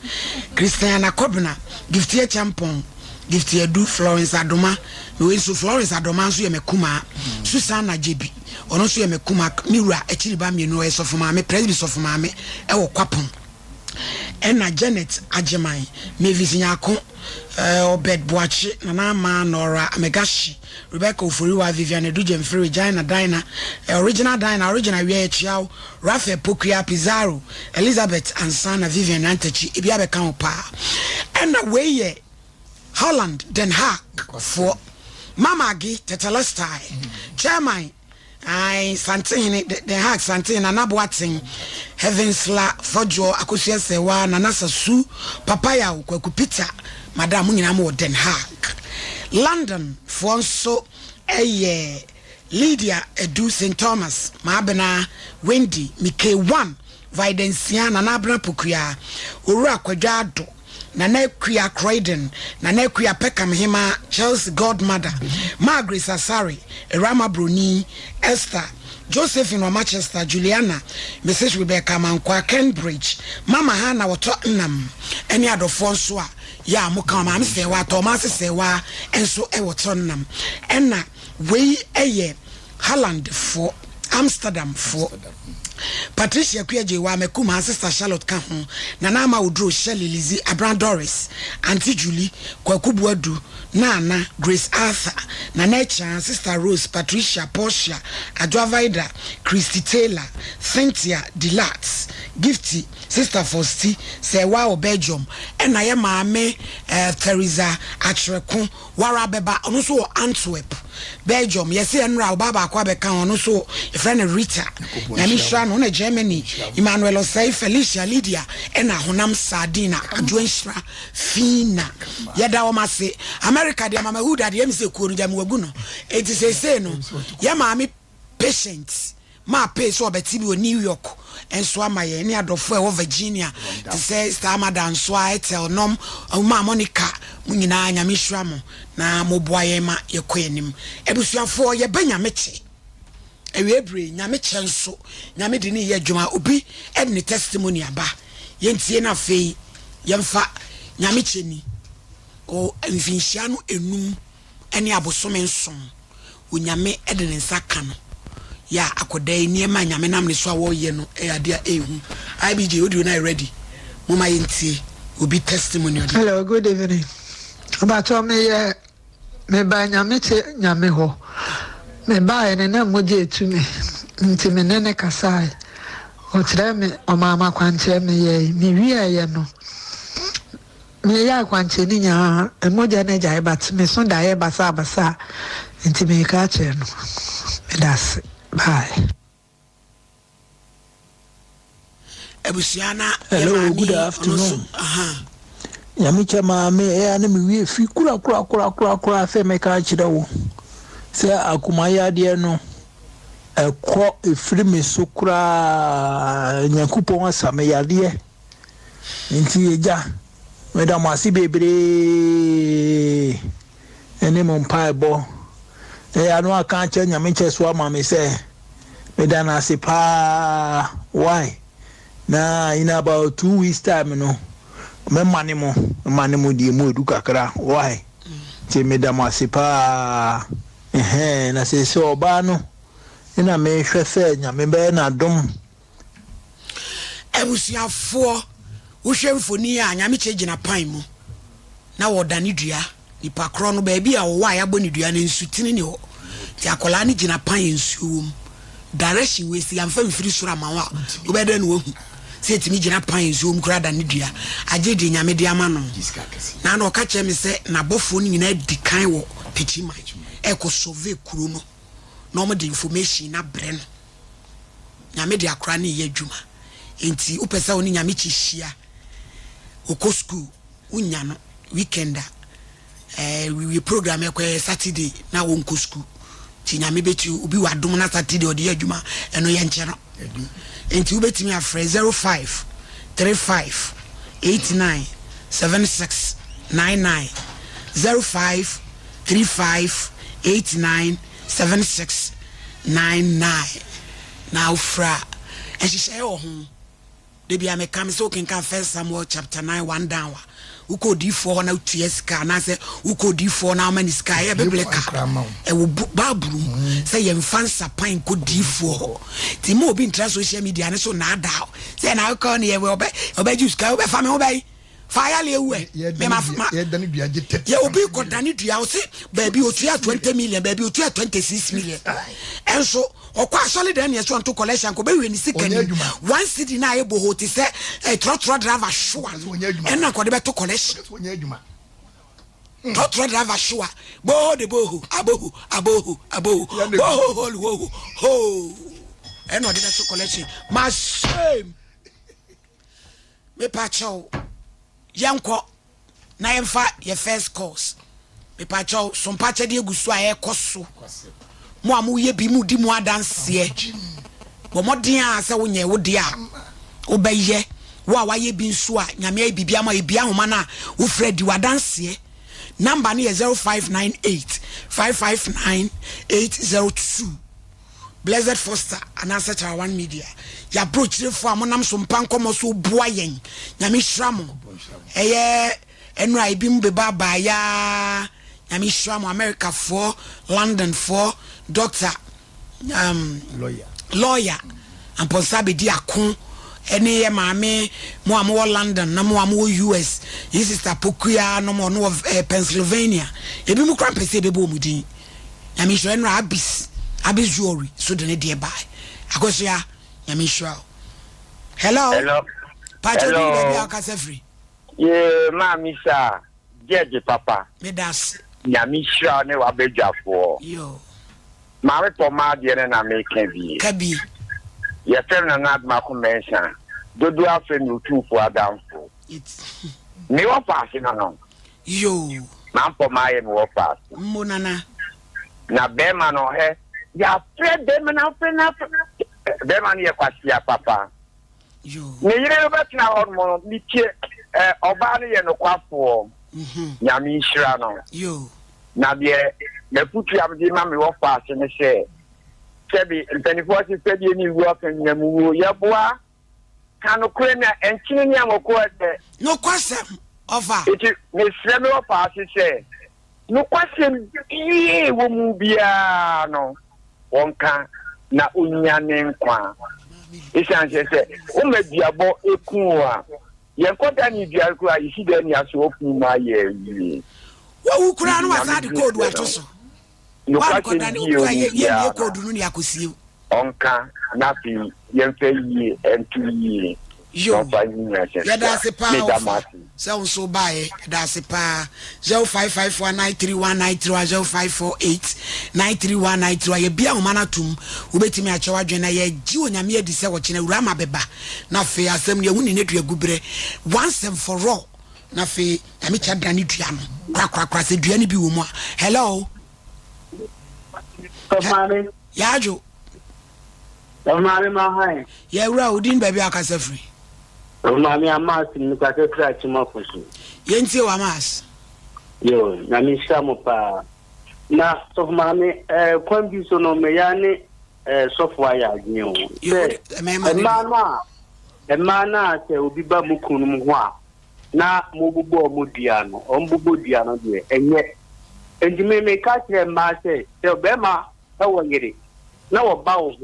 Speaker 2: Christiana Kobna giftie champon giftie du Florence Adoma we so Florence Adoma so ye mekuma Susanna Jebi ono so ye mekuma miwura echiriba mienu e so for maame president so for maame e wo kwapon ena Janet Ajeman Mavis Nyako Obed Boachi Nana Ma Nora Amegashi Rebecca Ufuriwa Vivian Edujem Free Regina Dina original we chiao Rafael Pokria Pizarro Elizabeth Ansana Vivian Antechi Ibiabe Kampa ena weye Holland Den Haag for Mama Gi Tetelestai Chairman I Santini the Haag Santini Anabuatin Heavens La Fojo Akusia Sewa Nanasa Su Papaya Kwekupita Madam nyina mo Den Haag London Fonso Lydia Edu St Thomas Mabena Wendy Mike 1 Vidensiana Nabra Pukua Ura Kwadado Nana Kuya Croydon Nana Kuya Peckham Hima Chelsea Godmother Margaret Asari Rama Bruni Esther Josephine of Manchester Juliana Mrs. Rebecca Mankwa Cambridge Mama Hannah wa Tottenham any other Fonsoa ya muka ma se wa Thomas se wa enso e wo Tottenham enna we eye Holland for Amsterdam for Patricia Kuyaje wa mekuma sister Charlotte ka ho na na ma wodro Shelley Lizzie Abraham Doris Auntie Julie Kwakubuadu Nana Grace Arthur Nanecha sister Rose Patricia Portia Adwavaida Christy Taylor Cynthia Delats Gifty sister Fosti Sewa o Belgium na ye maame Teresa Achreku Wara beba ono so Antwerp Belgium yes enra baba kwa beka ono so e friend Rita nyame hira no na Germany Emmanuel Osei Felicia Lydia ena honam Sardina adwenhira fina yeda o mase America de mama huda de emse kuoru jam wagu no enti say no ya maami patient ma pay so obeti bi o New York enso amaye ni adofo e wo Virginia to say star madam so I tell nom ma Monica munyina nyame hira mo na moboaye ma yekoyenim ebusuafo ye banya meche ewebre nyame chenso nyame de ni ye adwuma obi e ne testimony aba yentie na fei yemfa nyame cheni o mfinhia no enum ene abosome nson onyame e de ne nsaka no ya akodai niema nyame nam ne so awo ye no e ade a ehu IBJ odi na ready mama yentie obi testimony odi.
Speaker 6: Hello, good evening. About me ba nyame che nyame ho me ba ene na moje etu me nti me nene kasai o tire me o mama kwanche me ye me wi ye no me ya kwanche ni nya emoja na jai bat me so da ye basa nti me ka che no me das bye.
Speaker 2: Ebusiana
Speaker 7: hello, good afternoon. Nyamicha maame e na me wie fi kura fe me ka kire wo se akumaya de no ekọ efiri me so kura nyankopon asame yade nti eja me da masi bebre ene mo mpa ebo e anu aka che nyamicha so maame se me da na se pa why na in about 2 weeks time no me mane mo di mo edu kakra why che me da masipa na se so oba no ina me hwese nyame be na dom
Speaker 2: ebusiafo wo hwemfoni a nyame che gina pan mu na wo dane dua nipa kro no ba bia wo wa ya boni dua na nsutini ne ho ti akola ne gina pan ensuom direction we si amfa mfiri sura mawa wo be da no wo se timi gina pan zoom kura da ne dua agede nyame de ama no na no ka che me se na bofo ni nyina dikan wo pichima eko sove kuro no no mo de information na bre no nyame de akra ne ye adwuma enti upesa woni nyame chi hia oko school unya no weekenda we program ekwe Saturday na won ko school ti nyame beti obi wadom na Saturday odi adwuma eno ye nche no enti ubetimi afre 05 35 89 76 99 05 35 89 76 99 now fra and she say oh they be am so can first Samuel chapter 9 1 down uko D4 na uties ka na say uko D4 na mani sky e biblical e wo babru say ye mfansa pan ko D4 ti mo obi intra social media ne so na ada say na ko ne ye obe juice ka obe fa me obe fire le we me ma ye dani dua je 30 ye obi ko dani dua o say baby o tua 20 million baby o tua 26 million enso okwa solid na ye so to collection ko be we ni sika ni one city na ye bo hoti say trotro driver show en na ko de be to collection trotro driver show bo de bo abohu bo ho en no de be to collection my shame me pacho yanko na yemfa ye first course me pacho Sompa de egusu a ekoso mo amu ye bi mu di mu adanse bo modin a se wonye wo de a obeye wo a waye bi nsu a nyame bibia ma ebia homa na wo fredi wadanse number ne 0598 559 802 Blessed Foster anasa cha one media ya approach for amonam Sompa Nkomo so boa yen nyame hyramo eye enra ibi mu beba ba ya nyame hyramo America for London for doctor lawyer and ponsabe di akon ene ye maame mo amo London na mo amo US this is Tapokuya no mo no Pennsylvania ebi mu kran pese bebo mudin nyame hyramo enra abis jewelry so de ne de buy akosia nyame hyramo hello Pacho di baby akase free
Speaker 8: ye mami sa jeje papa
Speaker 2: me das
Speaker 8: Nyamisha ne wabejafo.
Speaker 2: Yo.
Speaker 8: Mare poma de na make bi.
Speaker 2: Kabi.
Speaker 8: Ye tell na ma ko mention. Dodo afa no tu for adamfo.
Speaker 2: It's
Speaker 8: Me wa pass no.
Speaker 2: yo.
Speaker 8: Ma poma ye no pass.
Speaker 2: Monana.
Speaker 8: Na bema no he. Ya fred dem na fe na. Bema ni ye kwasia papa.
Speaker 2: Yo.
Speaker 8: Me yire bet na hormone mi tie oba ne ye no kwafo. Nyamisha no.
Speaker 2: Yo.
Speaker 8: Na de me putu am di ma me wo pass ne se. Sebi penifo si sebi ni wo kan nyamu ye boa. Kanu kure na enchini ni amoko ese.
Speaker 2: No kwasem over.
Speaker 8: Iti me sreme wo pass se. No kwasem ye wo mu bia no. Wonka na unyane nkwa. Isan se o mediabo ekun a. Ye koda ni bia ku a isi de ni aso okun ma ye yi.
Speaker 2: Wo ukura no wasa de code wa to so.
Speaker 8: No
Speaker 2: Wa
Speaker 8: kwasem
Speaker 2: koda ni
Speaker 8: ye
Speaker 2: ukura ye
Speaker 8: code
Speaker 2: code no ni akosie.
Speaker 8: onka na fi yemfe yi entu yi.
Speaker 2: Yo. Yada se pa ofa. Se unso bae yada se pa 0554931930 0548931930 ye bia o mana tum ubetimi a chewa dwen na ye gi onyame edi se wo chene urama beba na fe asem ne huni ne dua gubre once and for all na fe ami cha dani dua no krakrakra se dua ne bi wo mu. Hello
Speaker 9: Tomari
Speaker 2: yajo
Speaker 9: Tomari ma hai
Speaker 2: ye ura udin baby akasa free
Speaker 9: Tomari amas ni kwa kra chimo fusu
Speaker 2: yenti wa mas
Speaker 9: yo na mi shamo pa na Tomari kwambi so no me yani software ya nyo emana se obi ba mukunu mu ho a na mobubo omudiano ombubo diano de enye endime me ka kire ma se obema ewo yiri na wo ba wo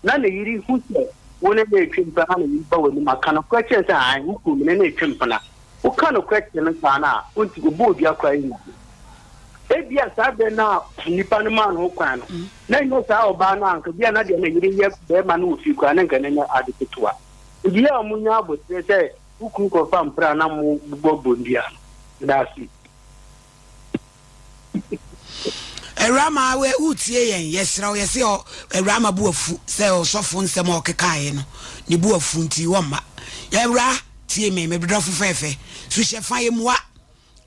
Speaker 9: na ne yiri hu se wona be twimpa na ne ba wo ni maka no kwache se an hu me ne twimpa na wo ka no kwache no sana wonti go bo dia kwa yi ebia sa be na nipa no ma no kwa no na no sa oba na anka bia na de na yiri ye be ma no fi kwa na nka na adeketua dia omunya abotre se ukun ko fam pra na mu bobo ndia dasi
Speaker 2: Erama we utie yen yesra yesi o erama buafu se o sofo nsem o kekae no ni buafu nti wo ma yewra tie me bedrofo fefe so hyefa ye muwa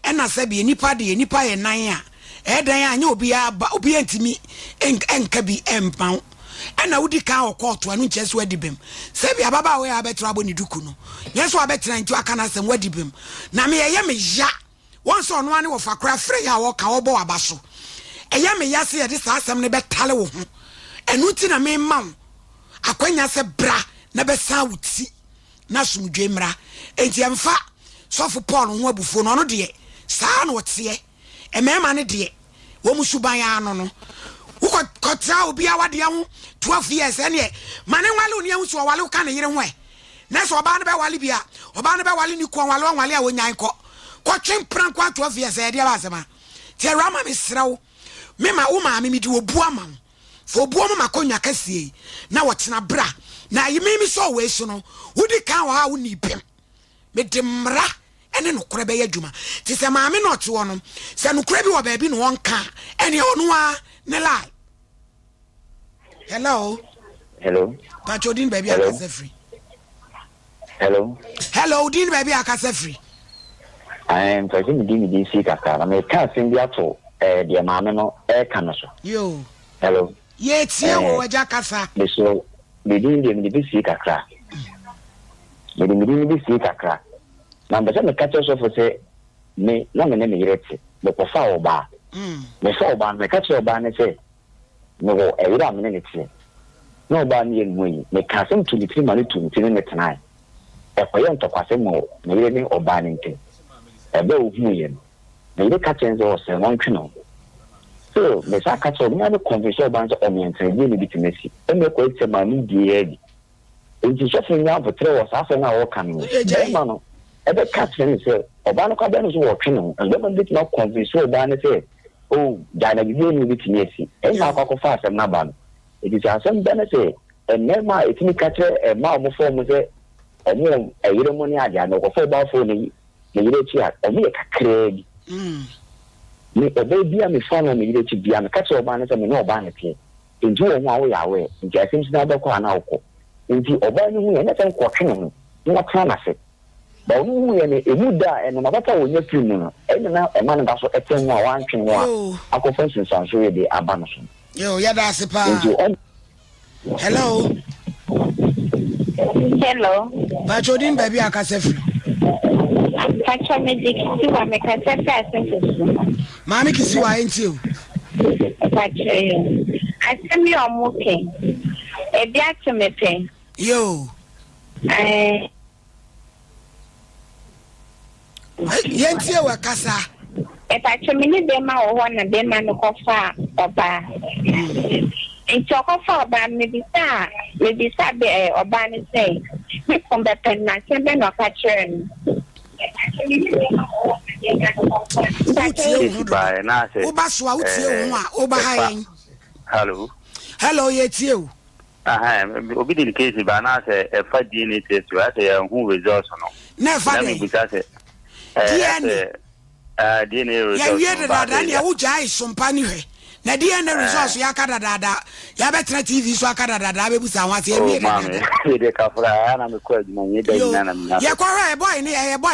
Speaker 2: ena se bi nipa de nipa ye nan a edan anya obi aba obi antimi enka bi empan ena wudi ka o court anu ncheso adibem se bi ababa we abetra abo ni duku no yeso abetra nti aka na sem wadibem na me ye me ya wonso no ane wo fakra frɛ ya wo ka wo bo abaso eya me yase ye de sa asem ne betale wo ho enu ti na me ma akwanya se bra na be sa wuti na sumdwe mra enti emfa sofo Paul ho abufo no no de saa na wote emema ne de wo musuban ano no wo kotra obi awade ho 12 years ene mane wale oni ahu so wale ka ne yire ho na so oba ne be wale bia oba ne be wale ni ko wale a wonyan ko twem pran kwa 12 years e de ba sema ti rama me srawo mema wo ma me di obu ama fo obu ma makonya kasie na wotena bra na yimi so we so no wudi kan wa wo ni pem me de mra ene no kore be yadwuma ti se ma me no to no se no kore bi wo ba bi no wonka ene ono a ne lie. Hello Pachodin baby akasa free.
Speaker 8: Hello
Speaker 2: Din baby akasa free.
Speaker 8: I am talking to DC Kaka. I can't sing the ato the mama no air canaso.
Speaker 2: Yo.
Speaker 8: Hello.
Speaker 2: Yes, you Jakasa.
Speaker 8: So the DC Kaka. The DC Kaka. Number seven catches of say me no me name yet. The Pofa Oba. Me so ban me catch Oba and say no a minute. No ban yen wing. Me castle to the 3 money to the tonight. A poem to Quasemo, me or banning. Ebe ovuyen na ile ka chenze o se won twino so me sa ka cho me na convention banjo o me ntreje ni bitimesi e me ko etse ma ni die edi enti chefin nya votre o sa fe na o kan no e ma no ebe ka chenze se oba no ka be no so wo twino e be man bit na convention ba ne se o jana bi ni bitimesi e na kwa ko fa asem na ba no e di asem be ne se e ne ma etini ka che e ma o mo fo mo se e mo e yire mo ni ade na ko fo ba fo ni yire chi a o me ka kregi me baby am fan me dey bia me catch oba ne say me no oba ne tie nti wo ho awo ya we nti asim sina be kwa na okọ nti oba ni hu ye na tan ko twene ho na tra na se ba wo hu ye ne emu da eno mabata wo nya film no eno na e man ba so eten ho a wan twene ho a akofensin san so ye de aba no so
Speaker 2: yo ya da se pa hello Bajodin baby akasefri
Speaker 10: Pacha medic siwa mekasefa asenso
Speaker 2: Mami kisiwa enti o
Speaker 10: Pacha yo asemi omuke ebi atumepe
Speaker 2: yo yenti e wakasa
Speaker 10: Pacha mini bema wo na bema no kofa oba Nti okofa oba mebisa be oba ne say me kom be pen na sembe no ka chere
Speaker 2: Oba so a utie wo a oba hayen hello yetie o
Speaker 11: obi di case ba na say e fa DNA test wa say hu results no
Speaker 2: na fa
Speaker 11: me bisa say DNA results
Speaker 2: ya wie dada na wo jai sompa ni hwe na DNA results ya kada dada ya betra TV so akada dada be busa wan say wie dada
Speaker 11: de ka fra na me ko aduma ni da na na
Speaker 2: ya kwa ra boy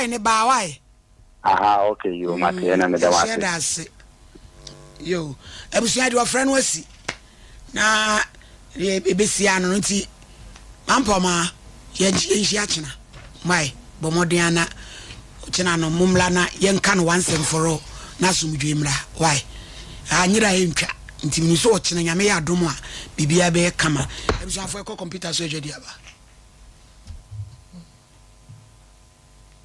Speaker 2: ni ba why
Speaker 11: okay you mate na me da wa
Speaker 2: yo ebusia de wa friend wasi na ebesia no nti mampoma ye nhia chena mai bomodiana chena no mumla na ye nka no once and for all na sumdwe mra why anyira entwa nti mini so chena nyame ya adom a bibia be kama ebusia fo ko computer so edwadi aba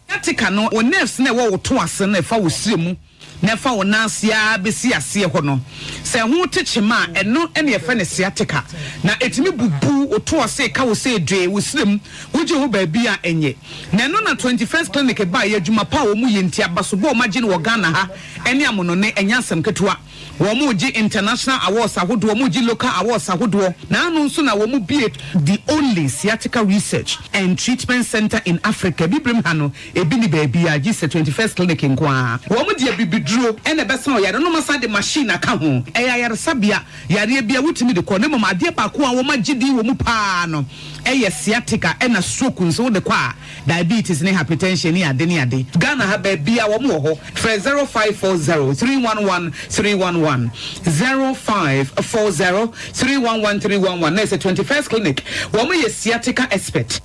Speaker 12: yatika no o nerves na wo to ase na fa wo siremu na fa wo nansia besi ase ho no se ho techema eno ene ye fa ne sciatica na etimi bubu o to ase ka wo se dwe wo sirem wo je ho ba bi a enye na no na 21st clinic ba ye adwuma pa wo mu ye ntia baso bo magine wo Ghana ha ene amono ne enya asem ketua wo mu ji international awards ahodo wo mu ji local awards ahodo na anu nso na wo mu be the only sciatica research and treatment center in Africa bibrim ha no ebi ni ba bi a ji se 21st clinic nkoa wo mu di bibiduro ene besa o yare no masa de machine aka ho eya yare sabia yare bia wutimi de ko ne mama ade pa ko a wo magidi wo mu pa no eye sciatica ena stroke nso de kwa diabetes ne hypertension ne ade ne ade Ghana ha ba bia wo mu ho 0540 311 311 0540 311 311 na 21st clinic wo mu ye sciatica expert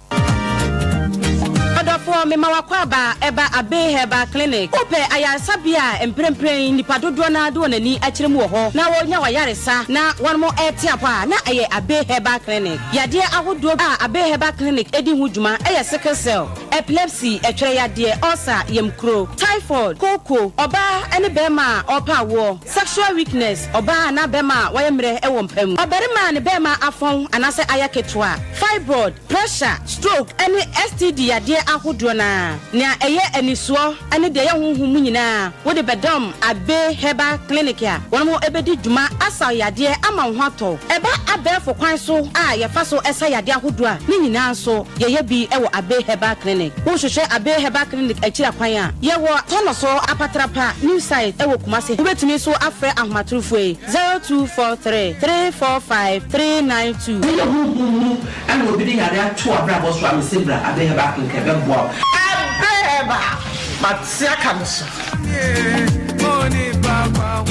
Speaker 13: for me mawakwaba eba abe heba clinic ope ayasabia emprempren nipa dodo na do nani akiremu ho na wonya wayaresa na wonmo etiapa na aye abe heba clinic yade ahodo a abe heba clinic edi hudwuma aye sickle cell epilepsy etwere yade ulcer yemkro typhoid koko oba ene bema opa wo sexual weakness oba na bema wayemre ewo mpam obarima ne bema afon anase ayaketwa fibroid pressure stroke ene STD yade dona na eye enisuo ane de ye honhum nyina wo de bedom abe heba clinic ya wonmo ebedi dwuma asa yade ama ho ato eba abefo kwan so a ye fa so esa yade ahodo a ni nyina so ye bi ewo abe heba clinic wo hwehwe abe heba clinic akira kwan a ye wo tono so apatrapa new site ewo kumase wo betumi so afre ahmaturufo 0243 345 392
Speaker 12: and wo bi di yade ato abrabo so amesebra abe heba clinic ebe
Speaker 5: Abeba, Matsia Kamso.
Speaker 14: Money, Papa,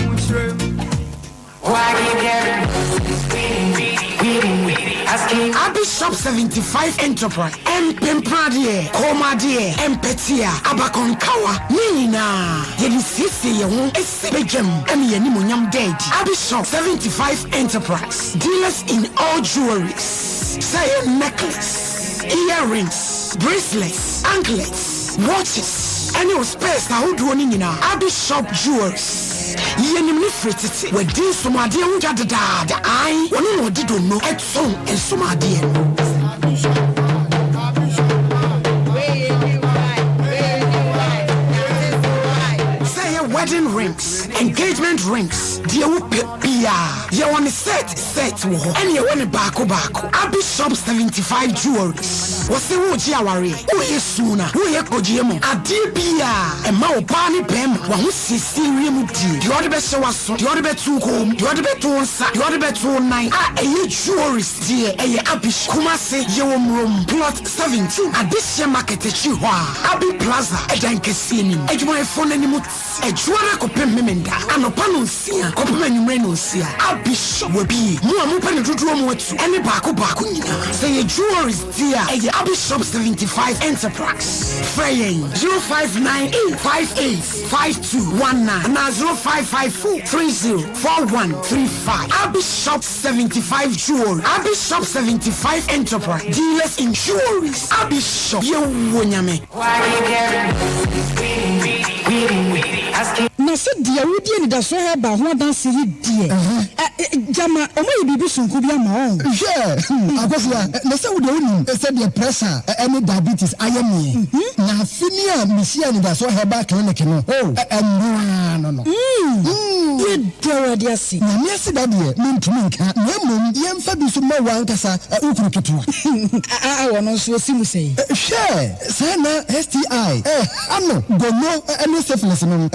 Speaker 2: Bishop 75 Enterprise, Empempradie, Comadie, Empetia, Abaconkawa, Nina, Yedisisi, Esbejem, and Yenimunyam Dead. Bishop 75 Enterprise, dealers in all jewelries, say necklace, earrings, bracelets, anklets, watches, and your space now doing in our Shop Jewels. Yenimni frititi we din somade unja dada ai woni no di do no etson ensomade say wedding rings, engagement rings, dia upia ye woni set wo and ye woni baako Bishop 75 Jewelries. Wose wo ji aware. Wo yesu na. Wo ye koje mu. Ade bia e ma wo pa ni pem. Wa ho sisi wiem di. Di ode be se waso. Di ode be tu kom. Di ode be tu nsa. Di ode be tu nine. Eye jewelries die. Eye abish kumase ye wo mrom. Plot 17. Adishe market chi ho a. Abi plaza. Edankesi ni. Ejuma phone ni mu. Ejuara ko pem memenda. Anopa no nsia. Ko pem anwumre no nsia. Abish wo bi. Mu amu pa ni dodo mu atu. Ene baako nyina. Say ye jewelries dia. Eye Bishop 75 Enterprise. Fraying 0598585219 na 0554304135. Bishop 75 Jewelry. Bishop 75 Enterprise. Dealers in jewelries. Bishop ye wonyame.
Speaker 15: Na se dia wudi ni da so he ba ho danse hi die. Jama omo ye bibi sunku bia ma on.
Speaker 16: Akofia na se wudi oni se dia pressure any diabetes ayemi. Na finia misia ni da so he ba clinic no. No.
Speaker 15: Ye dewa dia si.
Speaker 16: Na me se da die mentumi nka. Na mom ye mfa bi so ma wan kasa ukuru ketu.
Speaker 15: Wono so simu sei.
Speaker 16: Sure. Say na STI. Ano gono any syphilis no.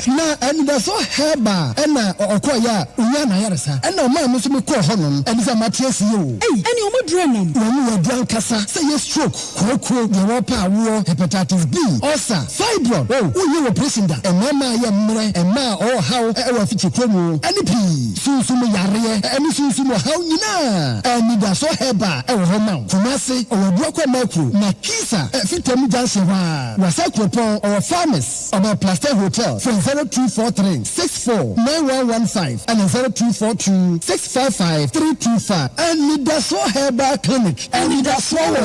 Speaker 16: Na and that's so heba and okoya unya na yaresa and o ma musu me ko honom and say Matthias you
Speaker 15: any o mo drenam
Speaker 16: no dran kasa say you stroke koko the water wo hepatitis B ulcer fibroid wo operation da e ma ya mre e ma o how e wa fiti komu any p sunsun yare any sunsun how nyina and that's so heba e wo homa kumase o wo kwa makro na kisa fitam janse wa Propon or farmers of a Plaster Hotel from 0243 649115 and 0242 655 325 and that's all Herbal Clinic and that's all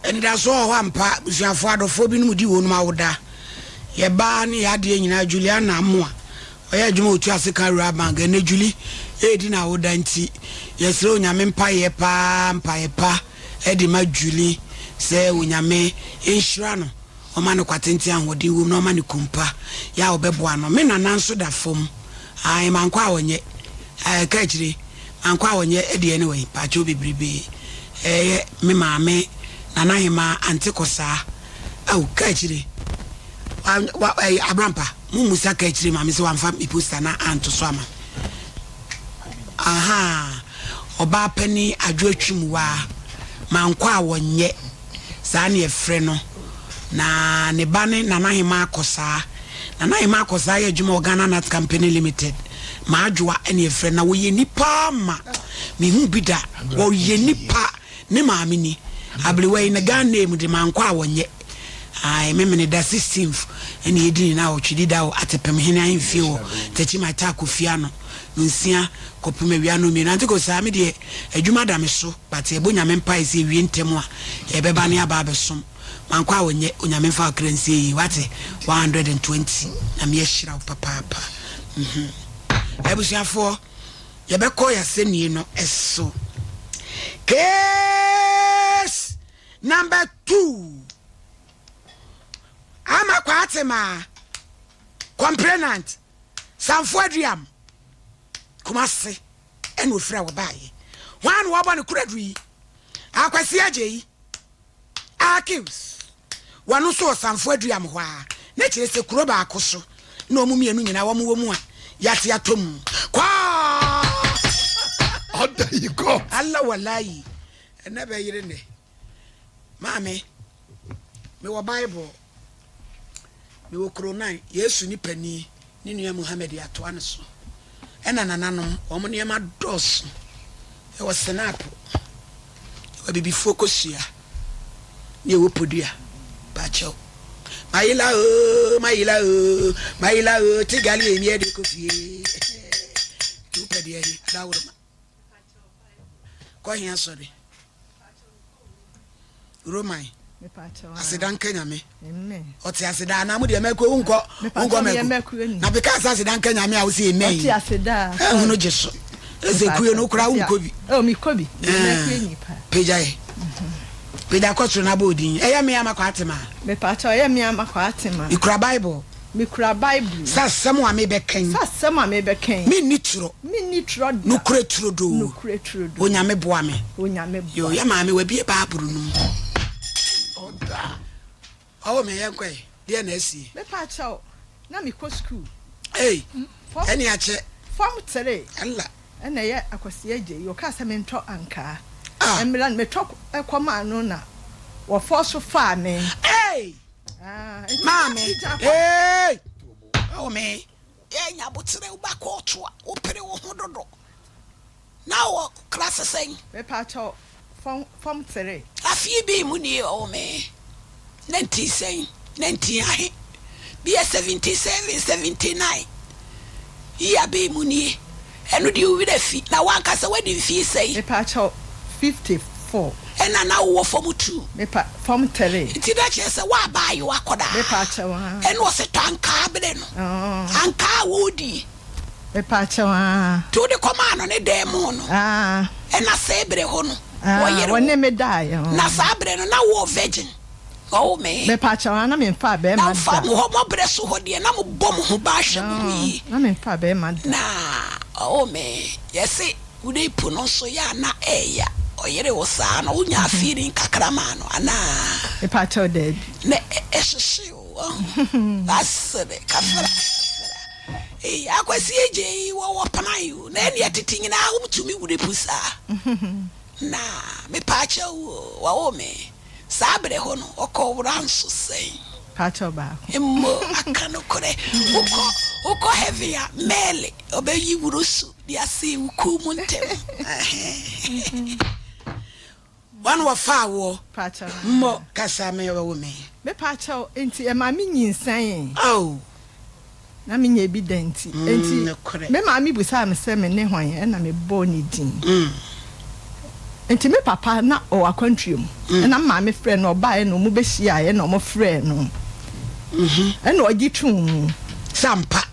Speaker 2: and that's all one part with your father for being with you on Mauda. Ye bani adi nyina Juliana Moa. Oya jumo utuasika rabanga ne Julie edi na oda nti yesro nyame mpa ye pa edi ma Julie se unyame inshira no omane kwatenti anwodi wo no omane kumpa ya obeboa no me nana nso da fom ai mankwa awonye ka kire mankwa awonye edi anyway pacho bibribe me maame nana hima antikosa au ka kire abrampa musa ka kire maame se wamfa mi poster na anto so ama oba pani adwatwimwa mankwa awonye saa ne efre no na ne bane nana hima akosa ye djuma Ghana Nut Company Limited ma adwoa ene efre na wo ye nipa ma me hu bida wo ye nipa ne maame ni ablewe ne Ghana name de mankwa awonye ai memene da 16th ene yedi na otwidi da atepem hene ahemfie wo tachi mata akofia no nsia kopuma wiano mi na ntiko sa me de adwuma da me so but e bonya me mpa ise wie ntem a e beba ne aba besom mankwa awonye onyame fa currency yi wate 120 na me yeshira papa ebusiafo ye beko ya senie no eso case number 2 ama kwa atema complainant Sanfuadriam kumase eno ofra wo baaye wan wo ba ne kuradui akwasi ajeyi akils wanu so Sanfuadriam ho a na kire se kuro ba akoso na omu mienu nyina wo mu a yate atom kwa
Speaker 3: oda yiko
Speaker 2: Allah wallahi na be yire ne maame me wo bible me wo Quran Yesu ni pani ni nua Muhammad ato aneso ena nananom omo ne ma dos e wo snap e bibi fokusia ni wo podua bacho mayila tigali emi e de kofie tu pedia hi dawruma ko hian sorry romai asidan Kenya me oti asida na mu de meko unko meko na because asidan Kenya me a wo se eme
Speaker 5: oti asida
Speaker 2: hunu jeso ezekuye no kura unko bi
Speaker 5: mi kobi meko nipa
Speaker 2: peja ko tro na bodin eya me ama kwa atema
Speaker 5: me pacho eya me ama kwa atema
Speaker 2: ikura bible
Speaker 5: me kura Bible.
Speaker 2: Sasem wa me beken.
Speaker 5: Sasem wa me beken.
Speaker 2: Me ni turo. No kure turo do.
Speaker 5: No kure turo do.
Speaker 2: Onyame boa me.
Speaker 5: Onyame boa.
Speaker 2: Yo ya ma me wa bie Bible no. Oda. Oh me yankwe. Dia na asi.
Speaker 5: Me pa chao. Na me ko school.
Speaker 2: Hey. Eni ache.
Speaker 5: Form 3.
Speaker 2: Allah.
Speaker 5: Ena ye akwasi aje. Yo ka se me nto anka. Emran me tok ekoma no na. Wo force fa me.
Speaker 2: Hey. Mami. Hey. Oh me. Ye nya botere uba ko to a opere wo hododo. Now class saying.
Speaker 5: Me pa chao. Form 3.
Speaker 2: Afi bi mu ni o me. 90 saying. 90 ahe. Be 77 79. Iya be mu ni. Enu di owi da fi. Na wan kasa wadi fi say.
Speaker 5: Me pa chao 54.
Speaker 2: Ena na wo form 2.
Speaker 5: Me pa form 3.
Speaker 2: Ti da che se wa ba yi wakoda.
Speaker 5: Me pa chao.
Speaker 2: Enu o se tanka bele no. Anka wodi.
Speaker 5: Me pa chao.
Speaker 2: To de command ne demo no. Ena se bre ho no.
Speaker 5: Wone me die.
Speaker 2: Na sa bre no na wo virgin. Oh me.
Speaker 5: Me pa chao na me fa be ma.
Speaker 2: Na fa mo ho mo bre so ho de na mo bom ho ba hwe mo yi.
Speaker 5: Na me fa be ma.
Speaker 2: Na oh me. Yes we dey pu no so ya na eya. Oyere wo sa na unya feeling kakrama no ana.
Speaker 5: Me pa chao dead.
Speaker 2: Ne esisi o. That's the kafara. Eh akwasi eje wo pana you. Na ne atiti nyina humtumi wo dey pu sa. Na me pa chao wa o me. Sabre ho no okowranso sei
Speaker 5: pacho ba
Speaker 2: emmo akano kore uko heavy mele obeyi wurusu dia se ukumu ntem one wa fawo
Speaker 5: pacho
Speaker 2: mo kasa me wo me
Speaker 5: pacho enti e ma mi nyinsan
Speaker 2: oh
Speaker 5: na mi nya evidence enti me ma mi busa me se me ne hwan e na me bo ni din enti me papa na o akwantuom na ma me frɛ no ba e no mu behia e no mo frɛ no e no ogitum
Speaker 2: sampa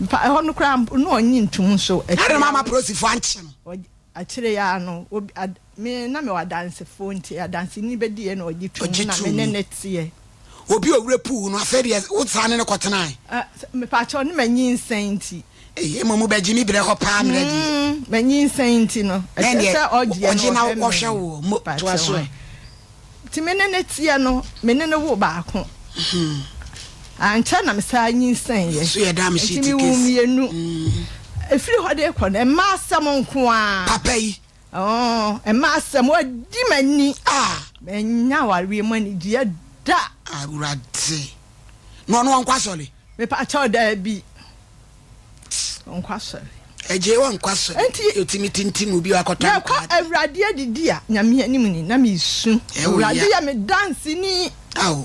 Speaker 5: pa e ho no kra no onyi ntum so
Speaker 2: e mama prosifo ankyem
Speaker 5: akyire ya no me na me wadanse fo nti adanse ni bedi e no ogitum na me ne tie
Speaker 2: obi owure pu no aferi wo tsane ne kotena
Speaker 5: me pa cho ne manyi nsanti
Speaker 2: eh mamu beji mi bre ho pa mredi
Speaker 5: manyi nsanti no e se ogie
Speaker 2: na wo hwe wo mo to aso
Speaker 5: ti me ne tie no me ne wo ba ko ancha na me sa nyi nsan ye
Speaker 2: so ye da me shiti
Speaker 5: ti mi wo mienu efiri ho de ko na ma asam nko a
Speaker 2: papa yi
Speaker 5: e ma asam odi mani me nya ware mani dia da
Speaker 2: awurade no nkwasole
Speaker 5: me pa cha da bi nkwasole
Speaker 2: eje wa nkwasole otimi tintim obi akota
Speaker 5: na kwa awurade adidi a nyame anim ni na me su awurade ya me dance ni
Speaker 2: aw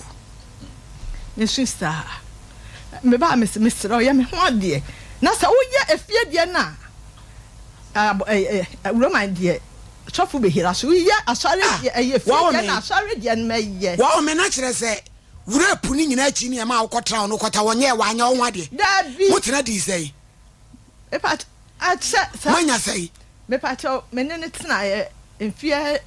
Speaker 5: ne sister me ba me sro ya me ho de na sa wo ye efie de na Roman de chofu be hira so ye asare de efie na asare de na ye
Speaker 2: wa me na kire se wura pu ni nyina chi ni e ma akotra no kota wonye wa anya onwa de mutena di sei
Speaker 5: e pat atsa
Speaker 2: manya sei
Speaker 5: me pato me ne tena ye enfie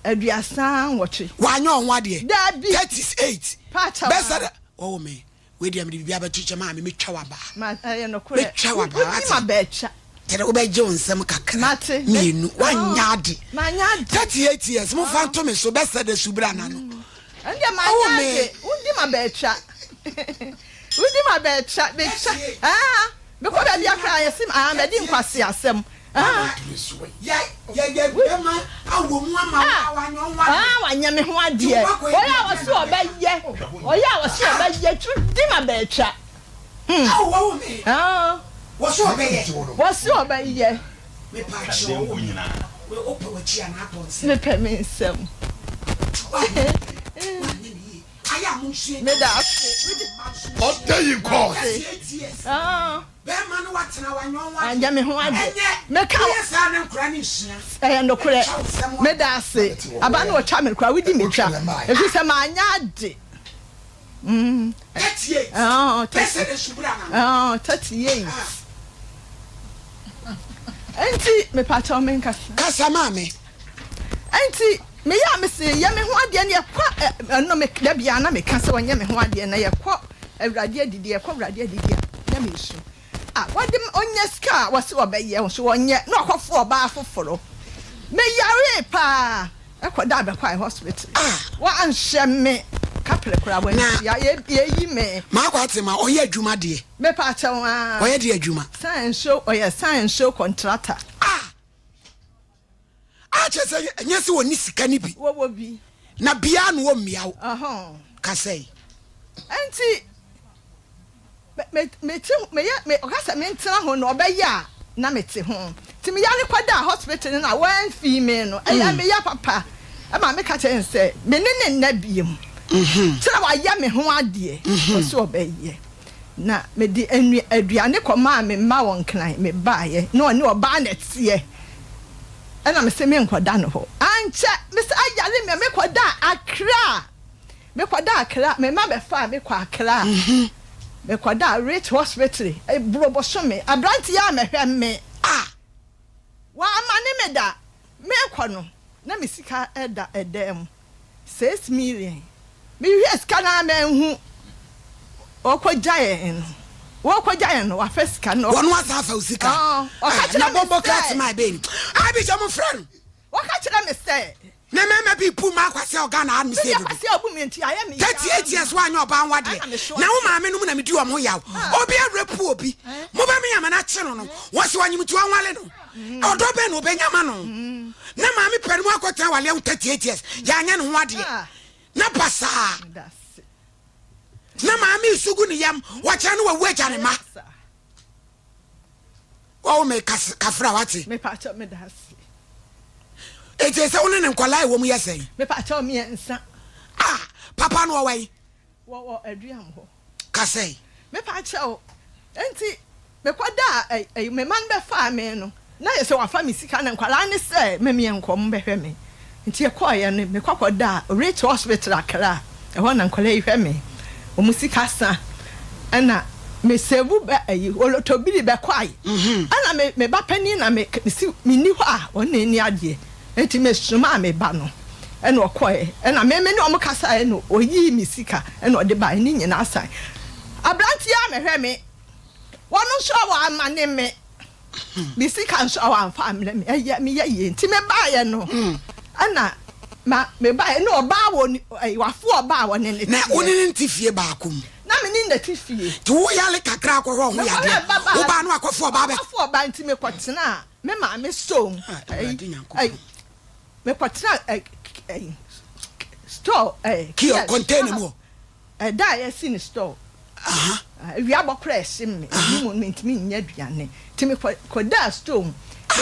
Speaker 5: aduasan woche
Speaker 2: wa anya onwa de
Speaker 5: 38
Speaker 2: pato besa oh me we dem de bibia betuche ma me metwa wa ba
Speaker 5: ma ye no kure
Speaker 2: metwa wa ba
Speaker 5: ma becha
Speaker 2: tere wo be je onsem kakra mienu wanya de
Speaker 5: manya
Speaker 2: 38 years mo fanto me so besa de subra na no
Speaker 5: ande manya de undi ma becha undi ma becha me ko da bia kra yesim me di nkwase asem
Speaker 2: ma awo mu ama wanya onwa
Speaker 5: wanya me ho ade oya wo so obaye tu di ma becha
Speaker 2: awo me
Speaker 5: wo so obaye
Speaker 2: me pa cho we open we chia na atonse
Speaker 5: me pe me nsem
Speaker 2: aya mu hwe
Speaker 5: me da
Speaker 3: odayin ko
Speaker 2: be ma no watena wanyon wa
Speaker 5: anja me ho ade me ka
Speaker 2: sa na nkura ni hia
Speaker 5: no kure me da ase aba na o twa me kura wudi me twa e fi se ma anya ade
Speaker 2: 38 pesa de subra na
Speaker 5: 38 enti me pato me
Speaker 2: kasa mame
Speaker 5: enti me ya me se ya me ho ade na yakwa no me da bia na me kasa wanya me ho ade na yakwa awurade didi e ko awurade didi na me su wadem onye ska wose obeye so onye na akofo oba afoforo me yare pa ekoda be kwa hospital wa anhye me kapre kura wa ya yi me
Speaker 2: ma kwate ma oye adwuma de
Speaker 5: me pa che wa
Speaker 2: oye de adwuma
Speaker 5: science show contractor
Speaker 2: chese nyese woni sika ni bi
Speaker 5: wo bi
Speaker 2: na bia no wo miawo kasei
Speaker 5: enti me okasa me ntra ho no obeya na mete ho ti me yare kwada hospital na one female no eya me ya papa e ma me ka che nse me ne na biem tira wa ya me ho ade o so obeye na me di aduane koma me ma won kran me baaye na oni oba na tie ena me se me nkoda no ho anche me se ayale me koda akra me ma be fa me kwa akra me kwada rich hospital e brobo so me abranti ya me hwe me wa amane me da me kwono na me sika eda edem 6 million me hwe sika na me hu okwajaye no wa fesika no
Speaker 2: wonu asa fa usika na bobo clat my baby abi jamu friend
Speaker 5: waka kire me say
Speaker 2: na mema bi pu ma kwase oga na anu se do
Speaker 5: kwase obu me nti aye me
Speaker 2: 38 years wa anya oba nwade na wo maame no mu na me di o mo yawo obi arepu obi mo ba me yama na che no wose wanyim tu anwale no odo be no be nyama no na maame pere mu akwata wale 38 years ya anya no ho ade na pasa na maame isugu ni yam wacha no wawu aja ne ma wo me kafra wate
Speaker 5: me pa cha me das
Speaker 2: ete se woni ne nkwalai wo mu yesen
Speaker 5: me pa cha me ensa
Speaker 2: papa no wai
Speaker 5: wo aduam ho
Speaker 2: kasei
Speaker 5: me pa cha o enti me kwada me man be fa me no na ye se wa fa me sika na nkwala ne se me enkom be hwe me nti e koye no me kwakoda rich hospital akra e ho na nkwala yi hwe me o musika sa ana me sevu be olotobiri be kwai ana me ba pani na me ni ho a oni ni ade enti me suma me ba no ena okoye ena me ni omukasa ena oyi misika ena ode ba ni nyina asan abranti ya me hwe me wonu so wa amane me misika so wa amfa amle me eya me ye enti me ba ye no ana me ba ye no oba wo wafo oba wo ne
Speaker 2: na oni ntifie ba akum
Speaker 5: na me ni ndatifie
Speaker 2: ti wo yale kakra akọ ho ya de wo ba no akofo oba be
Speaker 5: afo oba enti me kwotena me ma me so me kwotena store
Speaker 2: ki o contain mo
Speaker 5: da ye sin store wi abokra esim me ni mo ntimi nya duane ti me koda store me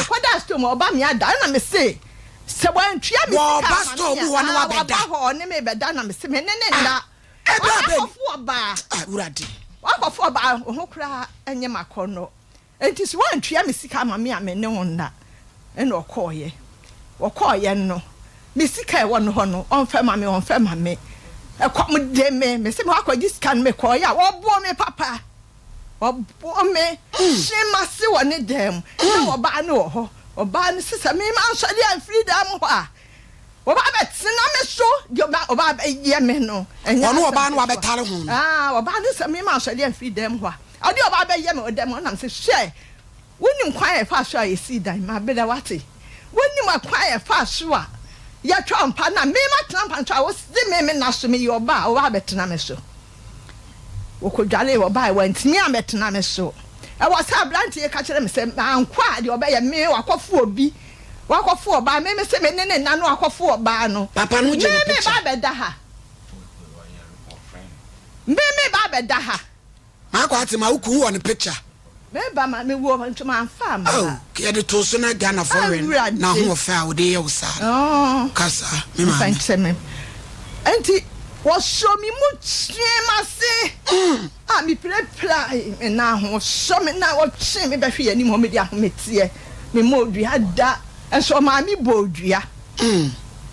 Speaker 5: koda store oba me ada na me say se wan twa me
Speaker 2: wo ba store mu wona wa beda
Speaker 5: ho ne me beda na me say me ne na
Speaker 2: Eba uradi
Speaker 5: wakofo ba ho kra enye makono enti so wan twa me sika ma me amene wonna ena okoye no me sika e wono ho no onfa ma me ekom de me se me akwaji sika me koye a obo me papa obo me shema se woni dem na oba ne ho oba ne sisa me ma so dia freedom ho a oba betina me so oba ye me no
Speaker 2: ono oba no abetale ho
Speaker 5: oba ne se me ma so dia freedom ho a odi oba be ye me odem ho na se hwe wonim kwan e fa so a yesi dan ma beda wate wonim kwan e fa so a ya twampa na me ma trampa twa wo si me na so me ye oba betina me so wo ko dwale oba e wantimi abetina me so e wo sa brant ye ka kire me se ankwa de oba ye me wakofo obi wakofo oba me se me ne na no akofo oba no
Speaker 2: papa no je
Speaker 5: me ba beda ha me ba beda ha
Speaker 2: ma kwa ati ma uku wo ne picture
Speaker 5: me ba ma me wo ntuma amfa ma
Speaker 2: oh ke de to so na Ghana foreign na ho fa wo de ye usa kasa me ma
Speaker 5: thank you me enti wo show me mu chima se mi play na ho so me na wo chi me be hwe ani mo me dia ho metie me mo dua da enso ma mi bodua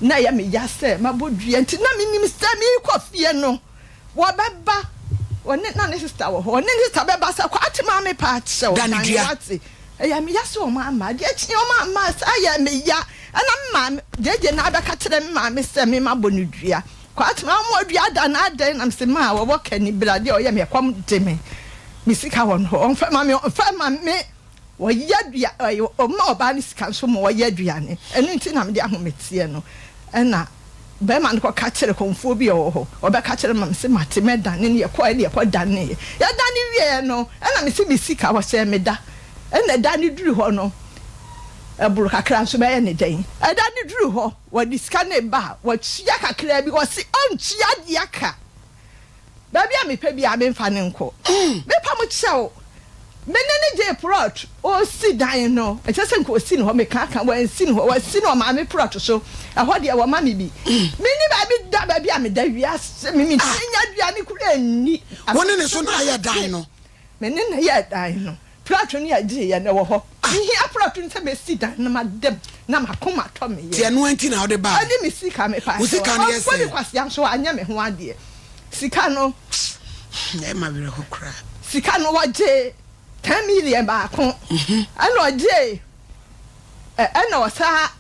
Speaker 5: na ya me ya se ma bodua enti na me nim se mi kofie no wo beba woni na ne sister wo ho ne sister beba sa kwa atima me pa che wo na wati ya me ya se o ma ma de chi o ma ma sa ya me ya ana ma jeje na abeka kire me ma me se me ma bonudua kwat ma mo dua da na den na se ma wo kani brade o ye me kwam de me sika won ho on fa ma me wo yadua o ma oba ni sika so mo wo yadua ne enu nti na me de ahometie no na be man ko ka kire konfo bi o ho oba ka kire mam se mate me dan ne ye ko dan ne ya dan ne wie no na me se me sika wo se me da na dan ne duru ho no eburu kakra so be ye ne dan dan ne duru ho wo di sika ne ba wo chia kakra bi wo se on chia dia ka ba bia me pa bia me mfa ne nko me pa mo chao menene je prot o si dan no e chese nko si no me kaka wa si no wa si no ma me prot so e ho de wa ma me bi mini ba bi da ba bi am da wia me tinya dua ni kura ni
Speaker 2: woni ne so na ya dan no
Speaker 5: menene ya dan no prot ni aje ya na wo ho hi a prot ni se me si dan na ma dem na ma koma to me ye
Speaker 2: tie no anti na o de ba
Speaker 5: ani me sika me pa
Speaker 2: sika na yes
Speaker 5: ko ni kwasi am so anya me ho ade sika no
Speaker 2: e ma bi ho kra
Speaker 5: sika no wa je 10 million ba ko ano je ano sa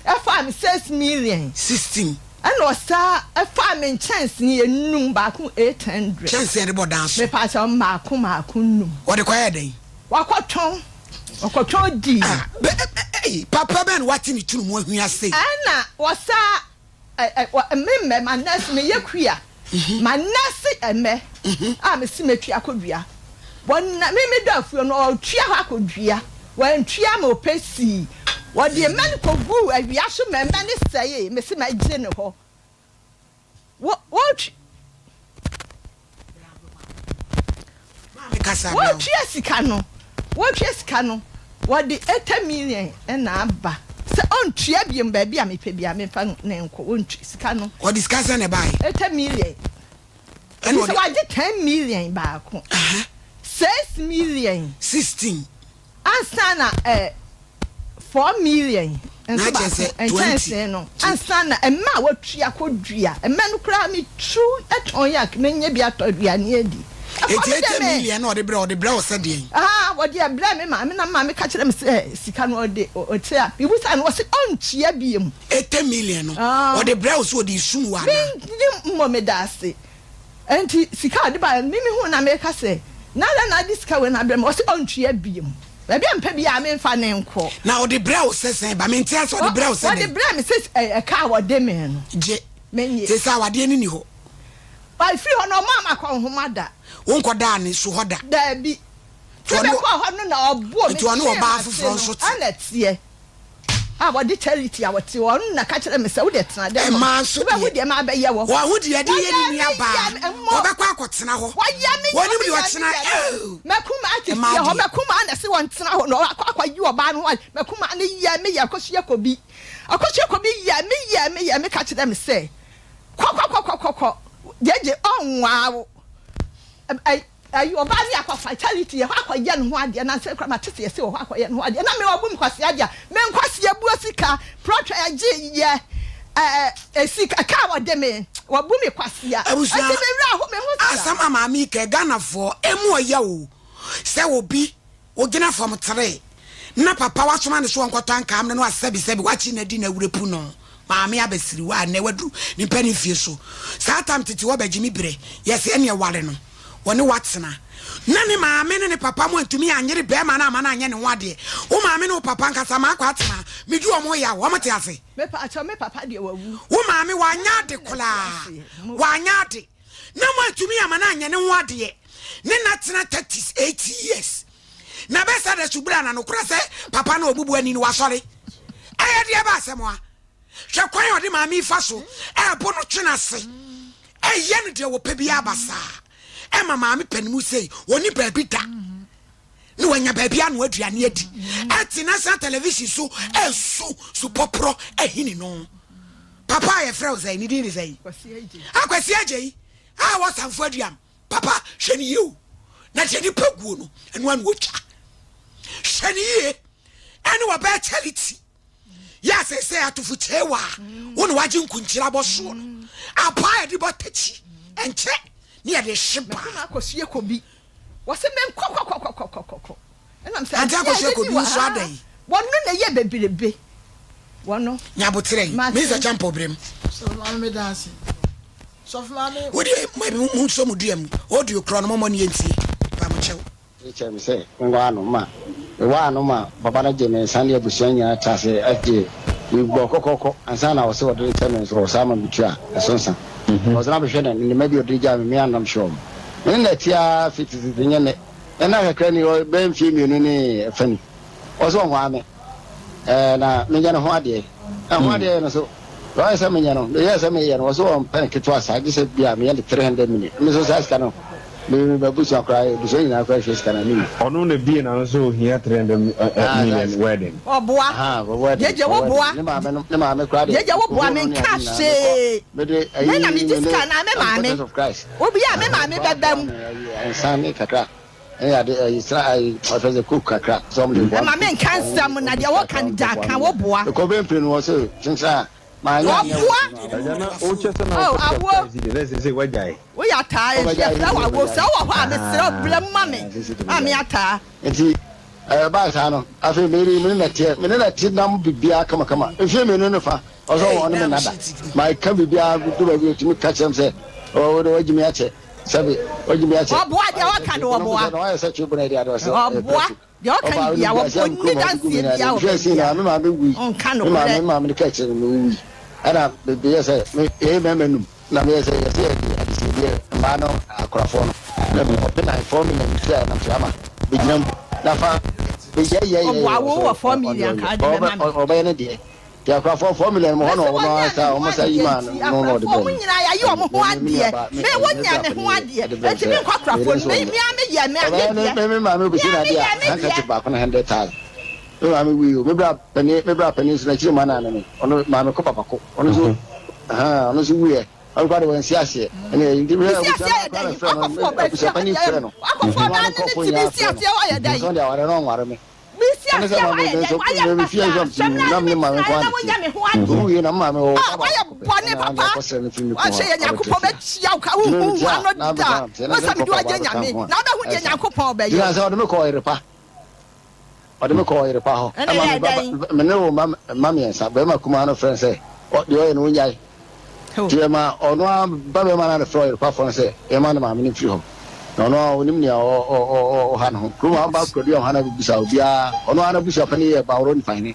Speaker 5: afa me 6 million
Speaker 2: 16
Speaker 5: ano sa afa me chance ni enum ba ko 800
Speaker 2: chance e bo dance
Speaker 5: me pa so ma ko num
Speaker 2: o de kwa den
Speaker 5: wakoton di
Speaker 2: papa ben what ni tunu mo ahua sei
Speaker 5: ana wasa me manas me yakua manase eme me si metwa kodua wonna me do afuo no otwa ha kodua wan twa ma opesi wode men ko gu awia so men ne seye me si ma gye ne ho what
Speaker 2: me kasa ba
Speaker 5: what sika no wode 8 million na aba se on tua biem ba bia me pe bia me fa ne nko on sika no
Speaker 2: o discuss na buy
Speaker 5: 8 million and so I did 10 million ba ko 6 million
Speaker 2: 16
Speaker 5: ansana 4 million and so and 20 no ansana e ma watua kodua e ma no kra me true eton yak menye bia todua ne edi
Speaker 2: 8 million no de bre o se de
Speaker 5: wo de bre me ma na ma me ka kire me sika no de o tia bi busa no wo se on tia biem
Speaker 2: 8 million no o de bre o so de sun wa
Speaker 5: na mo me da se enti sika de ba mimi hu na me ka se na diska we na bre me wo se on tia biem ba bia mpa bia me mfa ne nko
Speaker 2: na o de bre o se ba me ntia so de bre o se
Speaker 5: de bre me se e ka wo de me no
Speaker 2: je
Speaker 5: menye
Speaker 2: se sa wa de ni ho
Speaker 5: ba fi ho no mama ko homada
Speaker 2: won ko da ni so hoda
Speaker 5: da bi to be ko ho no na obo me
Speaker 2: to no oba afufro so ti
Speaker 5: ana tie wo de charity a wote won na ka kire me se wo de tena de
Speaker 2: ma so
Speaker 5: be wo de ma be ye wo
Speaker 2: wo de ye ni aba wo be kwa akotena ho wo ni de otena
Speaker 5: mekuma ati ye ho mekuma na se won tena ho no akwa yi oba no mekuma ne ye me ye kosie kobi ye me ka kire me se kwa jeje onwa ayi oba ni akwa fatality ye akwa ye no ho ade na se kra matete ye se ho akwa ye no ho ade na me wabu mkwase ade me nkwase abu sika protra ye ye sika ka wo de me wabu me kwase a ade me wra ho me ho
Speaker 2: asama maami ke Ghana for emu oya o se obi o gina from 3 na papa wa soma ne so nkoto anka am ne no asabi wachi na di na wurepu no maami abesiri wa na wadu ni pani fie so sa tam tete wo bagimi bre yes ene wale no woni watena na ne maami ne papa mo antumi anyere be ma na ama na anye ne wade wo maami ne wo papa nkasa ma akwa atena medu o mo ya wo mate ase
Speaker 5: me papa de wawu
Speaker 2: wo maami wa nya de kola wa nya de na mo antumi ama na anye ne wade ne na tena 38 years na be sa de subra na no kura se papa na obubu ani ni wasore aye de ba asemo a hwe kwan odi maami fa so bo no twena se eye no de wo pa bi abasa ma maami panimu sei woni baabi da ni wanya baabi anu aduane adi ati national television so so popro ehini no papa ye frɛ ozai ni dini sai akwasi agei wa sanfo aduam papa hwɛ ni you na je ni paguo no enu anu otwa hwɛ ni ye enu wa ba charity ya se atufu chewa wonu waje nkunkyira boso no apa ye di botachi enche ni ya de shiba
Speaker 5: akosie kobi wose men kokokokokokoko enam se
Speaker 2: anta akosie kobi so adai
Speaker 5: wonu na ye bebirebe wono
Speaker 2: nyabotre me za champo brem
Speaker 5: so mama dance so mama
Speaker 2: wodi mu so mu duam audio kro no mo ne enti pa mo chew
Speaker 17: eche mi se ngwano ma wano ma baba na je me sane abusuanya tase aje we go kokoko ansana wo se wo de teme so sama bitua esonsa wo zana be hwede ni medio de ja me anam show me na tia fitisi dinye ne na ka krani o ben fi mi no ni fani wo so ho ame na me nya no ho ade ho ade no so wa se me nya no ye se me ye no wo so pen kitwa sa ji se bia me 300 minutes me so sa ska no me babusa cry buso ina cry face kana mimi
Speaker 18: onu na bi na so here 300 million wedding
Speaker 5: oboa jeje wo boa
Speaker 17: ne ma me cry
Speaker 5: jeje wo boa me nka se me na me diska na me ma me obi a me ma me bebam
Speaker 17: ensane kakra ya de Israel ofeze cook kakra so me boa
Speaker 5: ma me nka nsam na de wo kan da kan wo boa
Speaker 17: ko be mpre no so chinsa ma nya
Speaker 18: na o chese na o chese se wajai
Speaker 5: wo ya taa e se wa wo se wo ha me sere blem ma me ma me ata
Speaker 17: enti ba sa no afi me na tie nam bibia kama efi me no fa o so won me nada ma ka bibia du ba bi timi ka chem se o do wajimi ache sabe wajimi ache
Speaker 5: o boa de wa ka do boa
Speaker 17: no ya se chubu na dia do se
Speaker 5: o boa de o kan bia wo ni dance bia wo
Speaker 17: fe na me ma me wi
Speaker 5: on kan no
Speaker 17: ma me ka che no wi ana bibia se me menum na me se ya se adisi ma no akrafo no na me open na formula ni try na chama bignam na fa ye
Speaker 5: wo 4 million ka de ma
Speaker 17: o ba ne de ya akrafo formula mo hono o ma sa o mo sa yi ma no de
Speaker 5: o mo nyina ya yi o mo ho ade me wonya me ho ade e ti me kwa akrafo me ye me ade
Speaker 17: me ma me bi na dia hanka ti ba ko na 100,000 no ami wi o me bra pani so na chiri ma na me ono ma me ko papa ko ono so ono so wi e o kwa de won si ase ene ndi me
Speaker 5: akofo pani fre no akofo na ni ti si ase wa ya dai
Speaker 17: so dia ware no nware me
Speaker 5: mi si ase wa ya dai wa ya
Speaker 17: me fi so na me ma me kwa wi na ma me o
Speaker 5: wa ya bone papa wa se ya yakofo be chia ka hu ano da wa sa mi do aje nyame na da hu je yakofo be
Speaker 17: ya so de me ko irepa ode me ko ire pa ho me ne wo mama yensa be ma kuma no friend say o de o no nyai ti ma ono ba be ma na friend pa fon say e ma na ma me free ho no no onim ne o han ho kuma ba ko de o han bi sa obia ono ana bu sa pa ne ba ro ni fine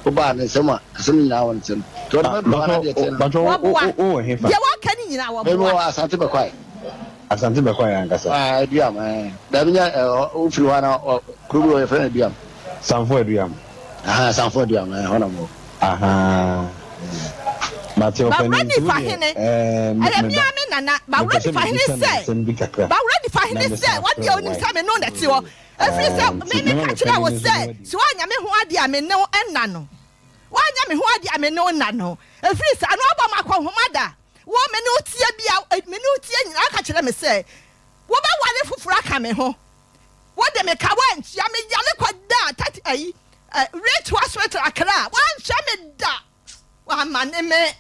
Speaker 17: o ba ne sema semi na won tem to na ba na de tem
Speaker 18: o he fa
Speaker 5: ye wa kan ni na wa
Speaker 17: bo mo asante be kwai angasa duam da binya o free wa na krubu o friend duam
Speaker 18: sanfo aduam
Speaker 17: sanfo aduam hono mo
Speaker 18: Mateo
Speaker 5: Penny ale mi ame nana ba ready for him say what the onim say me no that wo every say me catch that was say so anya me ho ade ame no enna no wanya me ho ade ame no enna no every say no ba makwa homada wo me no tie bia me no tie nyina aka kire me say wo ba wale fufura ka me ho wo de me ka wan chia me yale kwada tati ai rate hospital akra wan chia me da wa mane me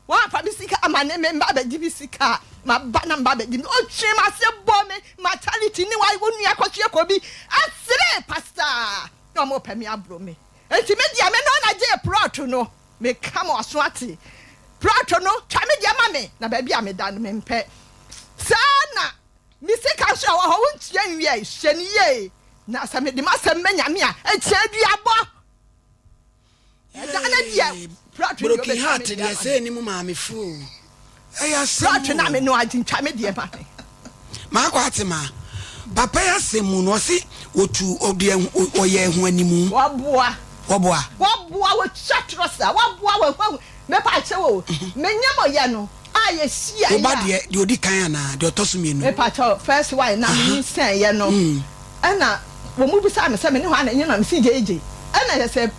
Speaker 5: wa fa bisika amane me mba be bisika ma ba na mba be di o twe ma se bo me mortality ni wa wonu akohye ko bi asire pastor no mo pe me abro me enti me dia me no na je prot no me come oso ate prot no twa me dia ma me na ba bia me dan me mpe sana mi sika so wa ho ntia nwie hyeni ye na sa me di ma se menya me a etia duabo dana dia
Speaker 2: broken heart dey say ni mu ma me fu eya
Speaker 5: prot na me no agintwa me die ba
Speaker 2: ma kwa atima papa ya semu no si otu ode oye hu animu
Speaker 5: waboa wo chatrosa waboa wo me pa che wo menya mo ye no aye sia ya
Speaker 2: oba de odi kan na de otoso mienu
Speaker 5: me pa che first wine na me sen ye no ana wo mu bisa me se me ne ho ana nyina me si jeje ana ye se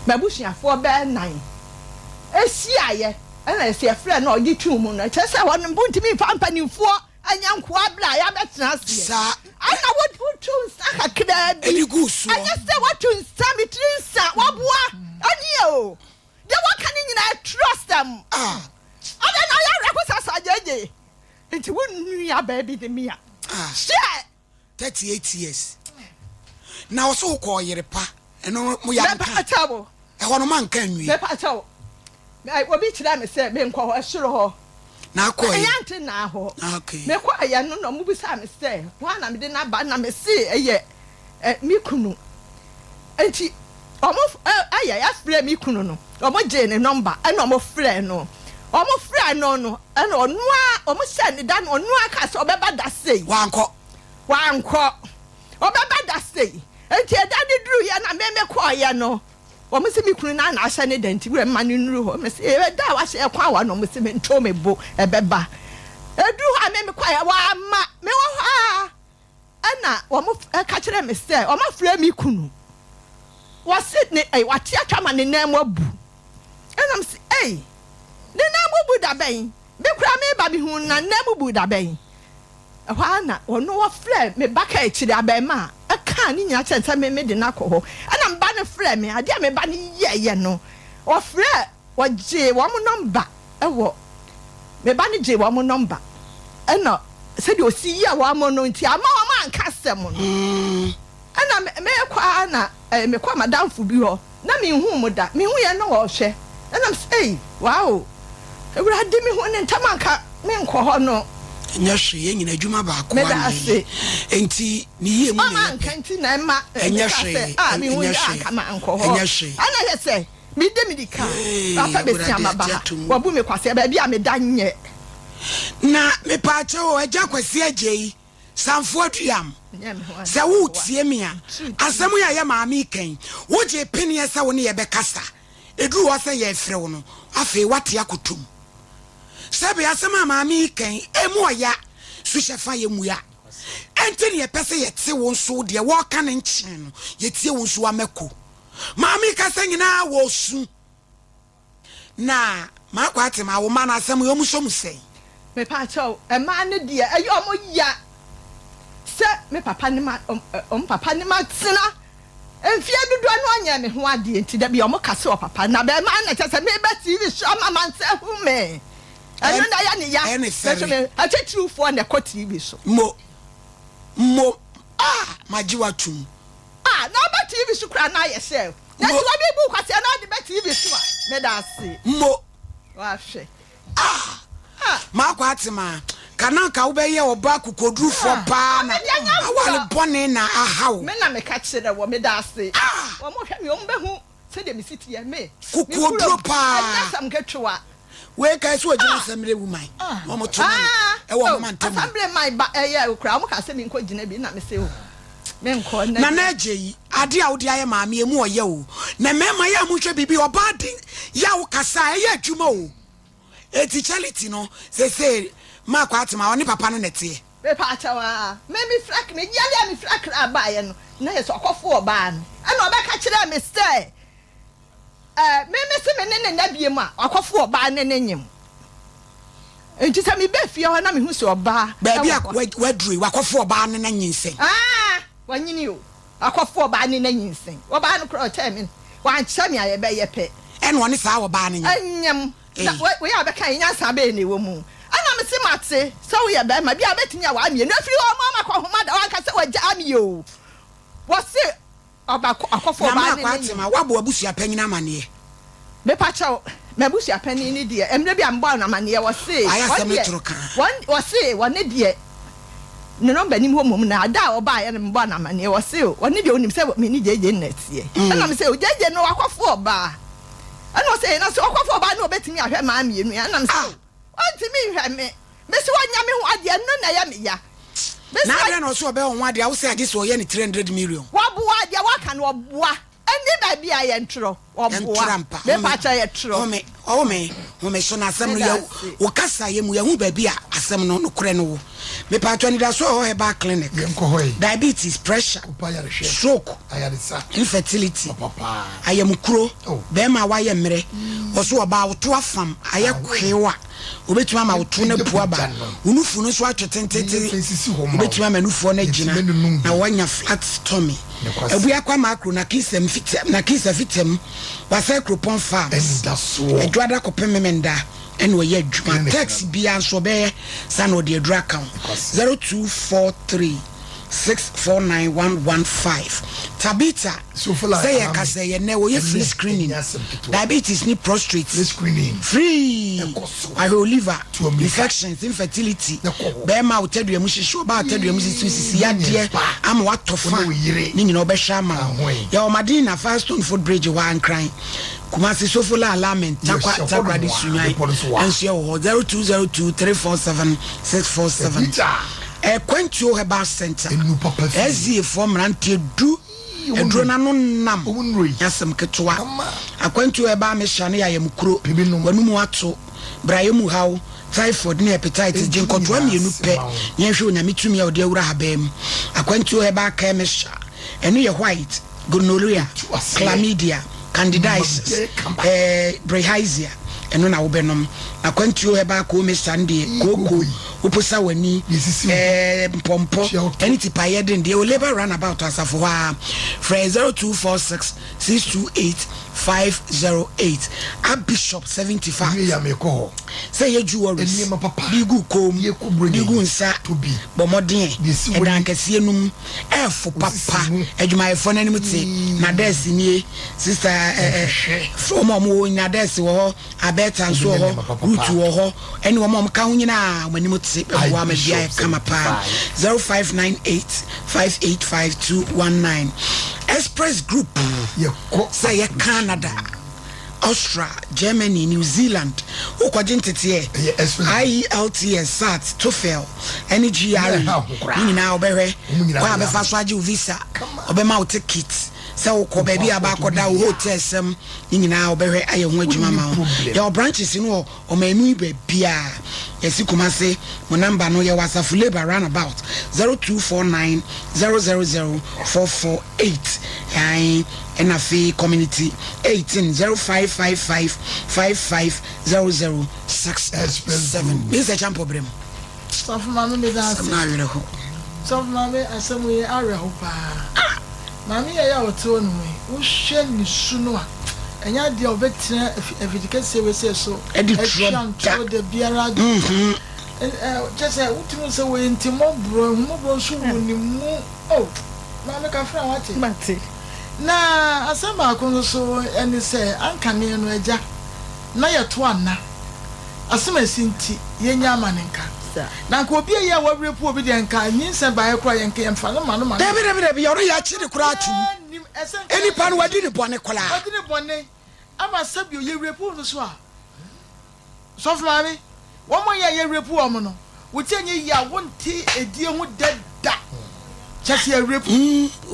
Speaker 5: babusuafo be 9 esia ye ana se frɛ na odi tu mu no kyese wo no ntimi fa mpanimfo anyanko abla ya betena asie
Speaker 2: sa
Speaker 5: ana wo tu nsa kakra bi
Speaker 2: eligusu
Speaker 5: anya se wo tu nsa mitri nsa waboa ani o de wo kan nyina trust them ada na ya rekosa sajeje nti wo nua baby de mia share
Speaker 2: 38 years na wo so ko yere pa eno mo ya
Speaker 5: nka
Speaker 2: e ho no man kan wi
Speaker 19: me pa taw obi kira me say me nkọ ho soro ho
Speaker 2: na akọ yi
Speaker 19: yante na ho
Speaker 2: okay
Speaker 19: me kwa ya no no mu bi sa me say wa na me de na ba na me see eye mi kunu enti omo aya ya frɛ mi kunu no omo je ne number na omo frɛ no omo frɛ no no na onua omo sɛ ne da no onua ka sɛ obeba da sei
Speaker 2: wankɔ
Speaker 19: obeba da sei enti da de duru ya na me kɔ ya no omo sɛ mi kunu na ahyɛ ne da nti wura ma ne nuru ho me sɛ da wa hyɛ kwa wa no omo sɛ me nto me bo ebeba eduru ha me kɔ ya wa ma me wo ha ana omo ka kyerɛ me sɛ omo frɛ mi kunu wasit ne wati atwa ne nam abu enam si ne nam abu da bɛn me kura me ba bi hu na nam abu da bɛn ɛhɔ na ɔno wɔ frɛ me baka akyiri abɛn ma aka ne nya kyɛn sɛ me de na kɔ hɔ ɛna mba ne frɛ me ade a me ba ne yɛyɛ no ɔfrɛ wɔgye wɔn nɔmba ɛwɔ me ba ne gye wɔn nɔmba ɛna sɛ de osi yɛ wɔn no nti ama wɔn anka sɛm no ɛna me kwa na me kwa madamfo bi ho na me hu mu da me hu ye no wo hwɛ ɛna say wow ewura de me hu ne ntamanka me nkɔ hɔ no
Speaker 2: nya hwe ye nyina adwuma ba ko wa enti ne yie mu ne
Speaker 19: anka enti na ma
Speaker 2: nya hwe
Speaker 19: me hu ya anka ma nkɔ hɔ
Speaker 2: nya hwe
Speaker 19: ana yɛ sɛ me de me di ka afa be sia maba wa bu me kwase ba bia me da nyɛ
Speaker 2: na me pa che o agya kwase agye sanfo aduam sɛ wo tie me a asɛm ya yɛ maame kan wo je penie sɛ wo ne yɛ bɛkasa eduru wo sɛ yɛ frɛ wo no afei wate akotom sɛ be asɛm a maame kan emu oya su hyefa yɛ mu ya ente ne yɛ pɛsɛ yɛ te wo nso de wo ka ne nkyɛn no yɛ tie wo nso amako maame kasa nyina wo su na ma kwate ma wo ma na asɛm yɛ mu so mu sɛ
Speaker 19: me pa chaw e ma ne de ayo mo ya se me papa ni ma papa ni ma tsena enfie dodo no anya me ho ade enti da bia o mo kase o papa na be ma na tese me be TV show mama nse hu me eno na ya ne ya me achichiru fo na ko TV so
Speaker 2: mo majiwa tum
Speaker 19: na ba TV so kra na ye se na ti wa bi bu kwase na de be TV so a me da se
Speaker 2: mo
Speaker 19: wa hwe
Speaker 2: ma kwa atima kana ka wo be ye oba kokoduru fo pa na awale bone na ahaw
Speaker 19: me na me ka kire wo me da ase wo mo hwe me o mbe hu se de me siti ye me
Speaker 2: kokoduru pa
Speaker 19: na sam ketwa
Speaker 2: we ka so ogina samre woman wo mo to e wo mo mantem
Speaker 19: samre mai ba ye okra mo ka se me nko gina bi na me se o me nko
Speaker 2: na na agye ade a wo de aye maame emu oye o na mema ya mo hwe bibi oba din ya wo kasa ye adwuma o eti charity no se ma kwa atema woni papa no nete
Speaker 19: be pa chawa me mi frak me yale mi frak abaye no na yeso akofo oba no ana obeka kire me say me se me ne na biem a akofo oba ne nyim enti se me be fie ho na me hu se oba
Speaker 2: ba bia wadru akofo oba ne na nyinsen
Speaker 19: wanyini o akofo oba ne na nyinsen oba no kro tell me wan cha me aye be ye pe
Speaker 2: ene woni sa oba ne
Speaker 19: nyim we abeka nyansa be ne wo mu ana me se mate so we be ma bia betimi a wa amie no afiri o ma kwahoma da wanka se wagya amie o wo se oba akofo ba ne
Speaker 2: ne ma wabo abusua panyina amane
Speaker 19: me pa chaw me abusua pani ni de emre bia mba na amane wo se wo se wone de ne no banim ho mum na ada oba ye ne mba na amane wo se wone de onim se me ni jeje nnetie ana me se o jeje no akofo ba ana wo se na se akofo ba no betimi ahwe ma amie nu ana me se ontimi hwe me se wanya me ho ade no na ya me ya
Speaker 2: na ade no so obe ho ade a wo se ade so ye ne 300 million
Speaker 19: waboa ade waka no oboa ani ba bia ye ntro oboa me pa cha ye tro
Speaker 2: o me so na asem ya wo kasa ye mu ya hu ba bia asem no no kore no wo me pa cha ni da so ho heba clinic diabetes pressure stroke infertility ayamukuro be ma wa ye mre wo so oba wo to afam ayekwewa obetuma ma woto na puaba unufu no so atwetentete obetuma ma nufu na gina na wanya flat tummy ebu yakwa makro na kisem fitem na kisa fitem wa cyclopon farms edwada kopememenda ene oye adwuma tax bia so be sa no de adura account 0243 649-115. Tabita say ya kase ye ne wo ye free screening. Diabetes ni prostate
Speaker 3: screening.
Speaker 2: Free. I liver infections, infertility. Bema utedu ya mushisho ba utedu ya musisi ya die ama watofa. Ni nyina obehama. Ya omadina fast on food bridge wa ankran. Kumasi Sofola Alignment takwa di sunyai. Enso 0202347647. Quentio Herbal Center. Ezi form rantie du edrona no nam. Yasem ketwa. Quentio Herbal meshane ya yemkuro. Wanu mu ato. Braye mu hawo. Typhoid ni hepatitis jinkotwa mienu pe. Yenhwe onyamitumi ya ode awura habem. Quentio Herbal chemist. Enu ye white, gonorrhea, chlamydia, candidiasis, brehaisia. Eno na wobenom Quentio Herbal ko mesande koko uposa wani pompo any tipaye den de o labor run about asafo ha fra 0246 628 Bishop 75 say ye jewelries bigu kom bigu nsa bomoden edan kase enum efo papa adwuma efo nanim te na des nie sister from mo na des wo abeta nso ho root wo ho ene wo mom ka ho nyina manim te wa ma bia kama pa 0598585219 Express Group say Canada, Austria, Germany, New Zealand. Who quadrintete IELTS, SAT, TOEFL, NGRE. You now be kwa be faswaji visa. Obe ma ticket. So ko baby abako da hotel sem. You now be aye ho adwuma ma. Your branches no o manu be bia. Yesi kuma say mo number no ye WhatsApp labor roundabout 0249 0004448. NFA community 180555550067. Mr. Champo Brem.
Speaker 5: So for Mammy, me dance. So for Mammy, I said we are a hopa. Mammy, I will tell me, who shall you sooner? And yet the objection if it can say we say so. Edition to the Biara. Just say, what you say we in Timobro, Mobro soon. Oh, Mamma can find what it. Na asema akono so eni se ankane no agya na yeto ana asema sinti yenya amanenka na ko obi ye wawrepu obi de nka nyinse bae kura yenka yemfa no mano mano
Speaker 2: debe yoro ya chiri kura atum eni pan wadi ni bone kola
Speaker 5: wadi ni bone ama sabio ye repu no so a so flami wo mo ye repu o mo no wo tenye ya wonti edie ho deda chasi a rep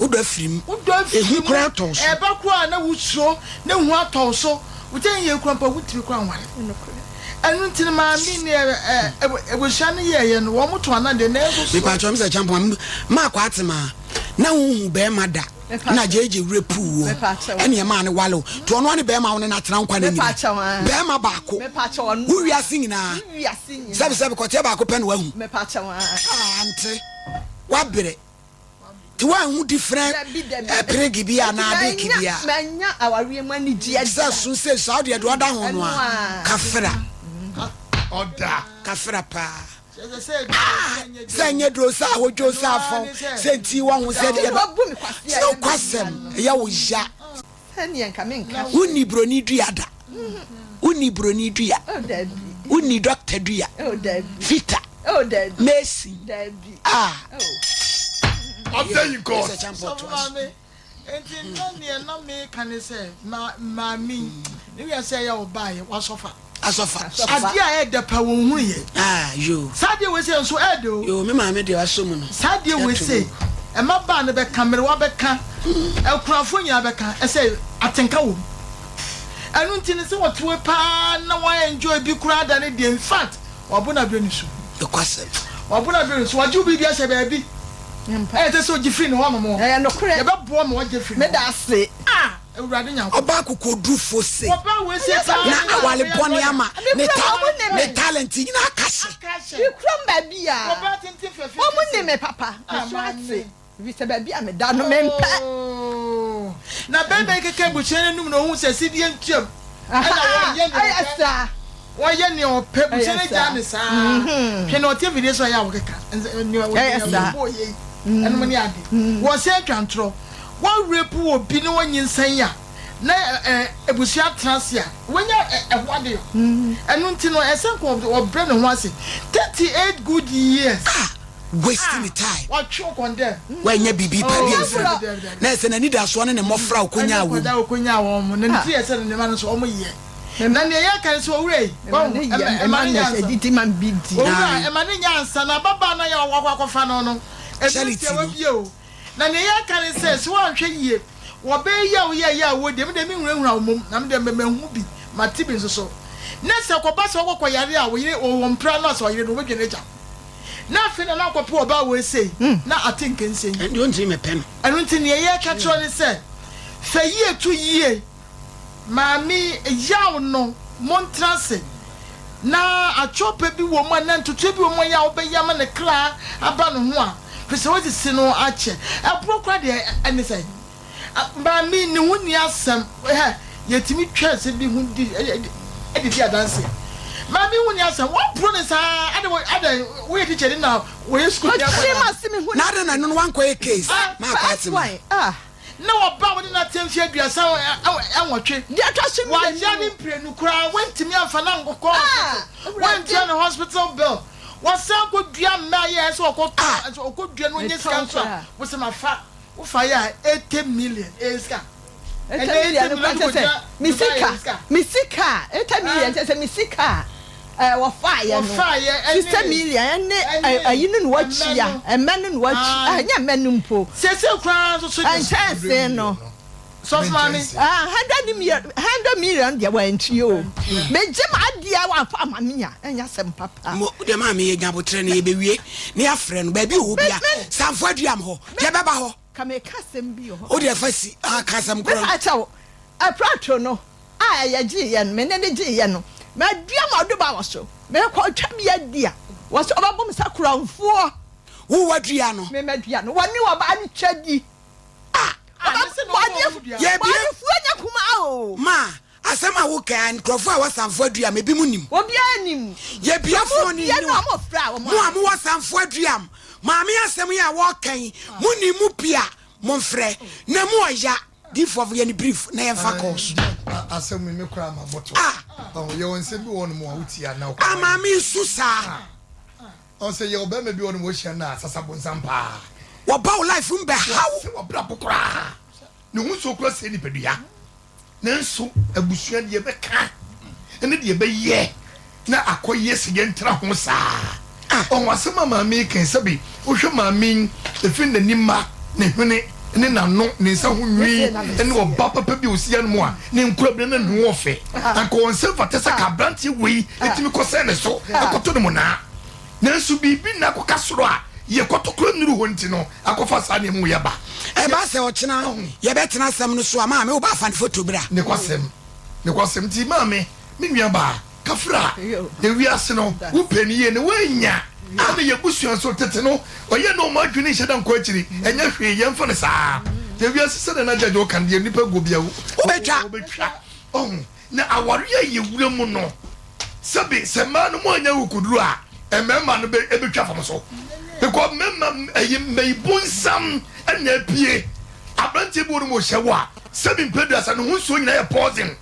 Speaker 2: udo afrim ehu kura tos
Speaker 5: eba kura na wuso na hu atoso wutan ye kura pa wutiri kura nware anu ntini ma mi ne ebosha ne ye no wo moto ana de na ezo
Speaker 2: me pa chom se champo ma kwa atima na hu be mada na jeje repu wo ene ma ne walo to ono ne be ma wona na tena nkwa na ni be ma baako wu wi asingina sabi ko te baako pe no wahu
Speaker 19: me pa chawa
Speaker 2: ante wabere ti wa hu different pregi bia na de kibia
Speaker 19: manya awarie mani dia
Speaker 2: sa sun se saudi de oda ho no a kafra oda kafra pa sanye dro sa hojo sa fo senti wa hu se de no kwasem ya wo ja
Speaker 19: sanye nka menka
Speaker 2: uni broni duada uni broni dua uni doctor dua vita Messi
Speaker 3: I'm telling you, God.
Speaker 5: Enti nani na me kan say mami ni we say ya obaye wasofa
Speaker 2: asofa
Speaker 5: adia e de pa won hu ye
Speaker 2: yo
Speaker 5: sadia we say so e do
Speaker 2: yo me mama de wasomu no
Speaker 5: sadia we say e ma ba ne be kamere wa be ka e kurafo nya be ka e say atenka wo anu ntini se woto pa na wa enjoy bi kura da ne de in fact wabuna be ni su
Speaker 2: the question
Speaker 5: wabuna be ni su waju bi bia se ba bi te so gifri no hono mo
Speaker 19: no kure
Speaker 5: ye be bo mo gifri
Speaker 19: me da se
Speaker 5: ewurade nya
Speaker 2: oba kokodu fose
Speaker 5: oba we se ta
Speaker 2: na awale boni ama ne talent ina akase
Speaker 19: ikrom ba bia
Speaker 5: oba tintin fefe
Speaker 19: o mu ne me papa so ate vi se ba bia me da no me mpa
Speaker 5: na bebe keke buchene num no hu se sidie ntuam
Speaker 19: ayasa
Speaker 5: why ni o pebu chene ja ne sa hwe na o te video so ya wo keka ɛno mo ne ade wɔ se atwantro wɔn rape obi ne wɔn nyinsan ya na ebusua transia wonya ɛhwade ɛno nti no ɛsɛ ko ɔbrɛ ne ho ase 38 good years
Speaker 2: wasting the time
Speaker 5: what you condemn
Speaker 2: when you be parents na ɛsɛ na need aso ne mmɔfra okonya awo
Speaker 5: okonya awo mo na nti ɛsɛ ne ma no so ɔmo yɛ na ne yɛ kan so owurɛ ɛma ne yɛ man bidi ɛma ne nyansa na baba na yɛ wakwakofa no no ɛbi tie wa bio na ne yɛ kan sɛ so wɔhwɛ yie wɔbɛ yɛ wo yɛ wo dem dem nwurawura wo mom na me dem mehu bi mate bi nso so na sɛ kɔba sɛ wɔkɔ yare a wo yere wo mpra na sɛ yere no wodwene gya na afi na akɔpɛ ɔba wo sei na atenke nsɛn
Speaker 2: ɛno nti me pɛ no
Speaker 5: ɛno nti ne yɛ ka kyerɛ ne sɛ fɛ yie to yie maami yaw no montrase na achope bi wo mo na ntutu bi wo mo ya obeyam ne kra aba no ho a pese wo si no ache aprokra de ene sai maami ne hu ni asem yetimi twa se bi hu di edidi adanse maami hu ni asem wo pro ne sa ade wo yeti cheri na wo school ya
Speaker 2: na ade na no wan kwa case ma kwati
Speaker 5: na oba woni na temfi aduasa anwotwe dia twase mi wa ya ni mprenu kura wentimi amfa na ngokọ went to the hospital bill wasan ko dua ma ye so okodua no nye sika wo se ma fa wo fa ya 80 million eska
Speaker 19: 80 million misika 80 million se misika wo fa ye no 60 million ne ayinu no wachi ya emenu no wachi anya menu mpo
Speaker 5: sese kura so
Speaker 19: anchese no
Speaker 5: so mami
Speaker 19: 100 million dia wanti o meje ma adia wa fa mamia anya sem papa
Speaker 2: mo de ma me ye nyabotre na ye bewie ne afre no ba bi wo bia sanfo aduam ho je beba ho
Speaker 19: ka me kasem bi ho
Speaker 2: o de afasi kasem kro
Speaker 19: achawo apratro no ya ji ye no me ne ji ye no ma dua ma do ba wo so me ko twa bi adia wo so obabom sakuranfo
Speaker 2: wo wadua no
Speaker 19: me madua no woni wo ba ni twadi
Speaker 2: ye bi ma asema wo kan krofo a wasanfo adua me bi munim
Speaker 19: obi anim
Speaker 2: ye bia fo ni
Speaker 19: no mo fra wo
Speaker 2: mo am wasanfo aduam ma me asem ya wo kan munimu pia mo mfre na mo oya diff of any brief na yen fakos
Speaker 3: asem me kra ma boto ye won se bi won mo awutia na
Speaker 2: ama mi susa
Speaker 3: o se ye oba me bi won mo hia na sasabo nsampa
Speaker 2: wo ba life mbe how
Speaker 3: se wo bra pokora ne hu so kro se ni pedua nanso abusua de be ka ene de be ye na akoye se ye ntra ho saa on wasema ma mi kan sabi wo hwe ma mi efin na nimma ne hwene ne nano ne nsa ho nwi ene oba papa bi osia no mo a ne nkura bi na no ofe anko on se fata se ka branti wei etimi ko se ne so akoto no mo na nanso bibi na koka soro a ye kotokro nuru ho nti no akofa sa ne mu ye ba
Speaker 2: e ba se o chena ye betena sam no so a ma me wo ba fan photo bra
Speaker 3: ne kwasem ti ma me nua ba kafra de wi ase no wo pani ye ne wanya ane ye busuan so tete no oye no ma dwene hye da nko akiri enya hwe ye mfa ne saa de wi ase se na jajo kan de nipa go bia wo betwa na aware ye wura mu no sabi se ma no mo anya wo kuduru a emema no be ebetwa fam so because memma meibonsam ena pie abrantie bo no mo hyewa sabi mpedua sa no hu so nyina ye pausing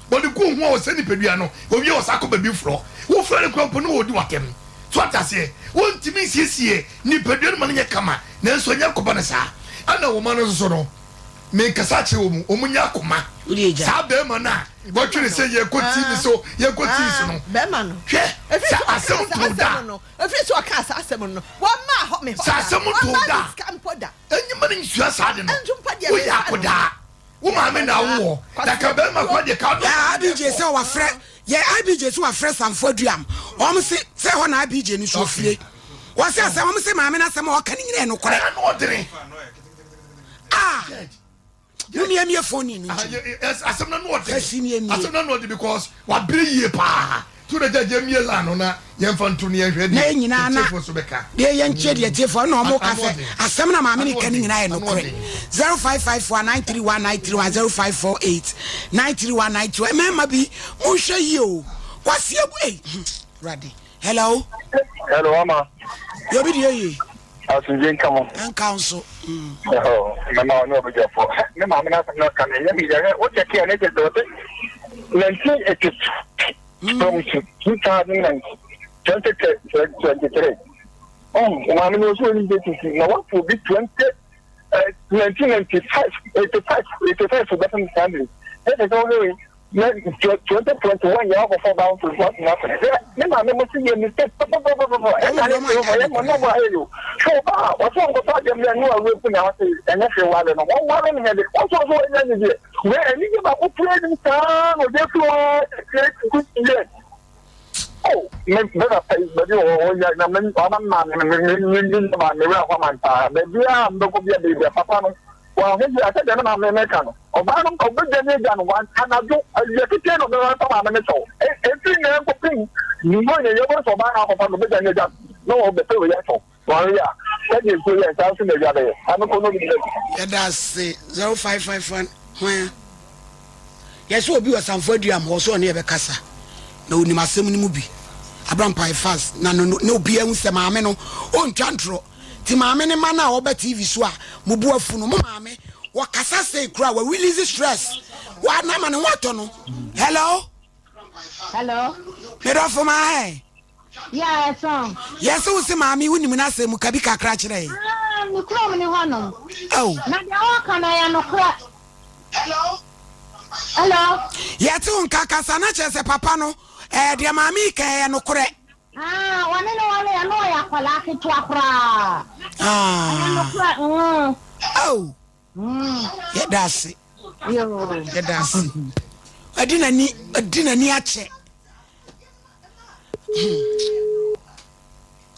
Speaker 3: body ko hu o se ni pedua no obi o sa ko baby fro wo fra ne kwampo no odi watem so atase won timi siesie ni pedua no manye kama na nso nya koba ne sa ana wo ma no so no me kasa che wo mu omunya koma sa be ma na wo twere se ye ko tv so ye ko tv so no
Speaker 19: be ma no
Speaker 3: hwe sa asem to da
Speaker 19: efri so ka sa asem no wo ma ho me
Speaker 3: sa asem to da enyima ni nsua sa de no wo ya koda wo ma me na wo da ka be ma ko de ka
Speaker 2: ya abije se wa frɛ ye abije se wa frɛ sanfo aduam o se ho na abije ni so fie wo se asem o se ma me na asem o ka ni nyina no kore
Speaker 3: no odere
Speaker 2: Yumi emi phone ni.
Speaker 3: Asem na no ode. Asem na no ode because wa bere yie pa. To the judge emi la no na ye mfa nto ne hwe
Speaker 2: na nyina na. De ye nche de tiefo na omo ka fe. Asem na ma me kan nyina ye no kore. 0554931931 05489319 emma bi mo hwe yi o. Kwasie bu Radi. Hello.
Speaker 11: Hello mama.
Speaker 2: Yo bi de yi.
Speaker 11: Asunjin kamo.
Speaker 2: And council.
Speaker 11: Oh, mama no be for. Me mama na no kan e mi ya o che ke ne je do te. Lenti e ke from 2023. Oh, mama no so ni je ti na wa for be 1995 85 for that family. That is only 2021 year before down to what nothing. Me mama mo see you mistake. So ba what's wrong with that? You know we put out and if you want to know what in the also so in the where any about trading time or therefore good. Oh, me better pay but you ya na me mama maybe I'm not going to be a papa. Well, I said that I'm American. Or I'm going to get one and I do a little of the rest of my mental. Every name for thing, you know, you're going to buy out of the big no, the two years. Well, yeah, that is good. That's in the other. I'm not going to be there.
Speaker 2: That's 0551. Where? Yes, will be a some for you. I'm also near the Casa. No, ni masemu mubi. Abram Pai fast. No beer with the mameno. On Chantro. Timamene mana oba TV so a mubu afu no mame wakasa say kra we release stress wa na ma ne wato no hello me do for my
Speaker 20: yeah so
Speaker 2: yes we say mame woni na say mu kabi kakra kire
Speaker 20: mi kro me ho no
Speaker 2: oh
Speaker 20: na dia wa kana ya no kra hello
Speaker 2: yeti un kakasa na che se papa no dia mame ka ya no kre
Speaker 20: wane no wale ya no ya kwala kitu akra
Speaker 2: oh yeah that's it yeah that's it adina ni ache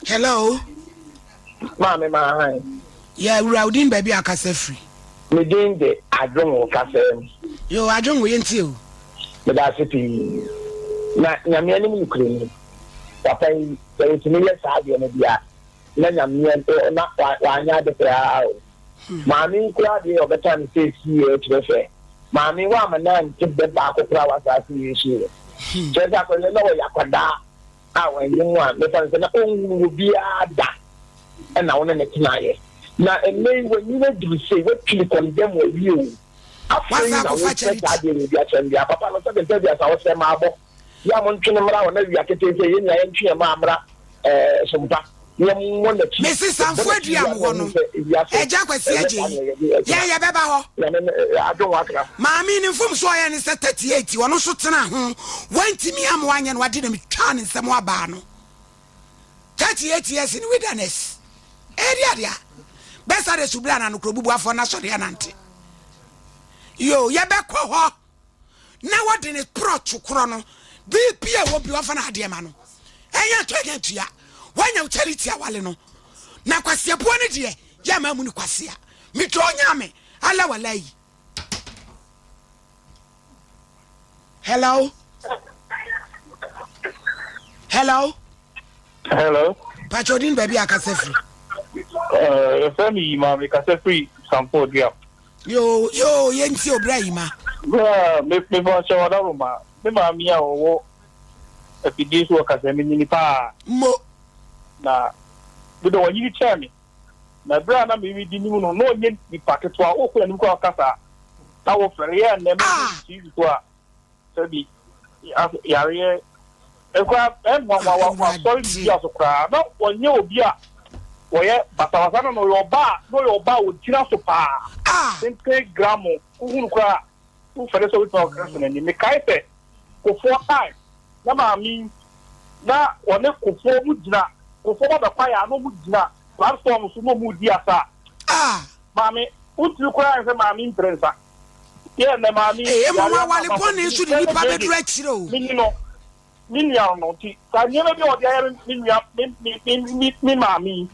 Speaker 2: hello
Speaker 11: Mama hi
Speaker 2: yeah Raudin baby akase free
Speaker 11: me din de adwon kase
Speaker 2: yo adwon we enti o
Speaker 11: me da sipi na nyame ani mu kure papa yi timiye saade na bia na nyame na wanya de pra mami kura de obetan say see e trefe mami wa manan ti de ba ko kura wa sa si shi je da ko le no ya kwada a wa yin wa me tan na onwu bia da na wona ne kinaye na emei we ni we do say we click on them we you after na we check saade ni bia chen bia papa no so de bia sa wo se ma abo ya mo ntwene mra wona wi aketete ye nya ntwe ma amra sompa ye mo na chi
Speaker 2: Mrs. Sanfodi am ho no eja kwasi eje ye beba ho
Speaker 11: adwo akra
Speaker 2: maami ni mfom so ya ni 38 wono so tena ho wantimi am wanye no wade na mitwa ne nsem aba no 38 years in wilderness area dia besa de subla na no krobubu afo na so de nante yo ye be ko ho na wade ne pro chukro no BP a wo bi wa fa na ade ma no enya to enya tua wanya charity awale no na kwase po ne de ya ma mu ni kwase a mitro nya me ala walai hello Pachodin baby akasefri
Speaker 11: family ma me kasefri sampo dia
Speaker 2: yo yenti obrahima
Speaker 11: me ba shawada ma me ma mi a wo epidis wo kasemi ni pa
Speaker 2: mo
Speaker 11: na bido wa yiri chami na bra na me di ni mu no nye ni paketo a okura ni ko kasa ta wo fere ya na me ti ko a sabi yare ekwa wa sorry di asokra na onye obi a wo ye batawasa no yo ba o tira so pa 20 gram uhun kwa u fere so to kasa ni me kai pe ko 4 time na ma mi na one ko fo mu jina ko fo ba pa ya no mu jina platform so no mu di asa mami utu ko ya se mami imprensa ye na mami
Speaker 2: mama wale pon su ni pa be direct o
Speaker 11: min ya no ti ka ni be o dia min ya min mami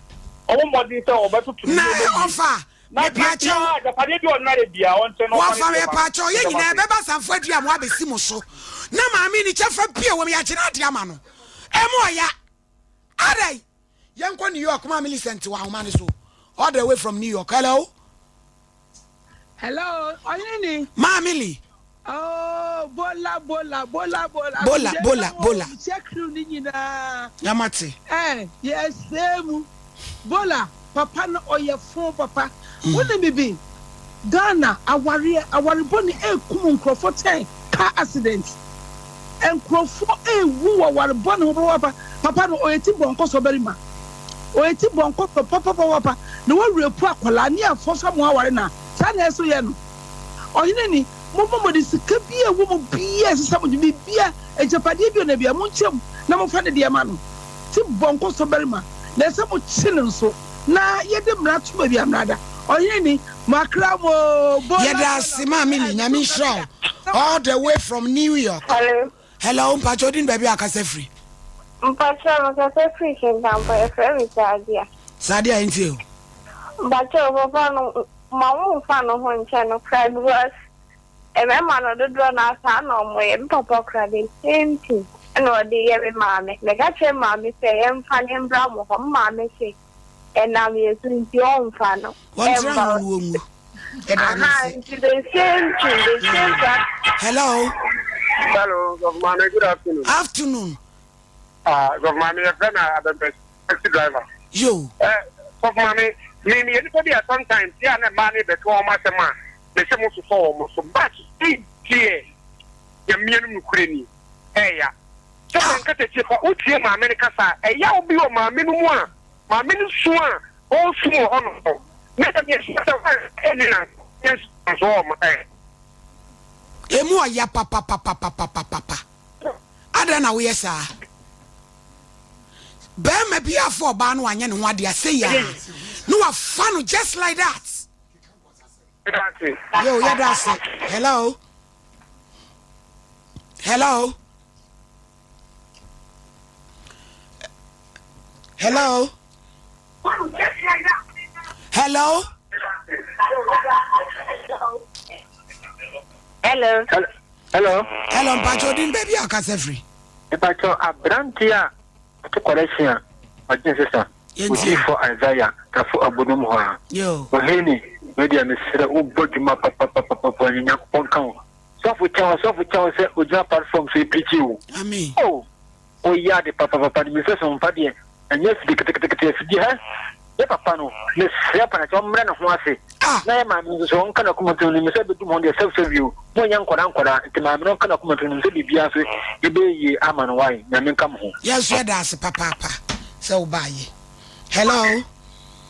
Speaker 11: o mo di se o ba tutu
Speaker 2: na ofa me pacho
Speaker 11: da pade bi ordinary bia on te no
Speaker 2: wa fa me pacho ye nyina be ba sanfo adua mo abesi mo so na mami ni chefa pie wo me ya kina ade ama no emo ya adai yanko New York ma Millicent wa man so all the way from New York hello
Speaker 21: oyini
Speaker 2: ma Millie
Speaker 21: oh bola
Speaker 2: yamati
Speaker 21: yes same bola papa no oye fon papa wona bibi Ghana aware boni ekum nkrofo 10 car accident nkrofo ewu aware boni ho papa no oye ti bonko so berima oye ti bonko papa no wa repu akola ni afofa mo aware na sa na eso ye no oyine ni mo de sika bia wo mo bia sesa mo de bia ejapade bi na bia mo nchem na mo fa ne de ma no ti bonko so berima na se mo chine so na ye de mra to ba bia mrada oyine ni makra mo
Speaker 2: yeda sima mi nyami show all the way from New York. Hello mpachodi baby akase free
Speaker 10: akase free kintampo free Sadia
Speaker 2: intio
Speaker 10: Bacho papa no mawu fa no ho nche no cry because remember no do na sa no mo e papa cry the same thing no dey every mama me ga che mama say em fa ni mbra mo ho mama say and I'm using the own fan.
Speaker 2: What's wrong with you? Hello.
Speaker 4: Hello, Governor. Good afternoon.
Speaker 2: Afternoon.
Speaker 4: Governor, you're the best taxi driver.
Speaker 2: You.
Speaker 4: Governor, maybe anybody at sometimes, yeah, and money that one master man. The same to form, so much here. You're mere Ukraine. Hey, yeah. So I'm going to check out here, my America, and you'll be on my minimum. My minister, all small honorable. Let me yes,
Speaker 2: Emu ya papa. Adana we sir. Be me bia for ba no anya ne ho ade say ya. No wa fun just like that. Yo, yeah, that's it. Hello. Hello. Hello. Hello.
Speaker 10: Hello.
Speaker 4: Hello.
Speaker 2: Hello, Mpachodi baby akase free.
Speaker 4: Mpacho abrantia to correction. Sister.
Speaker 2: Yenti
Speaker 4: for Isaiah kafo abonum ho.
Speaker 2: Yo.
Speaker 4: Oheni media mesere uboduma papa nyakopon kan. So for chawo say oja platform so preach you.
Speaker 2: Amen.
Speaker 4: Oh yeah, the papa the message on padie. And yes, the ha. Ya papa no, le sia pa na chomre na ho ase. Na ya ma mi so nka na kuma tunu mi se be dum on the self review. Mo nya nkoda nti ma mi no nka na kuma tunu se bibia so e be yi ama no wai na mi nka mo.
Speaker 2: Yes, you da ase papa. So baye. Hello.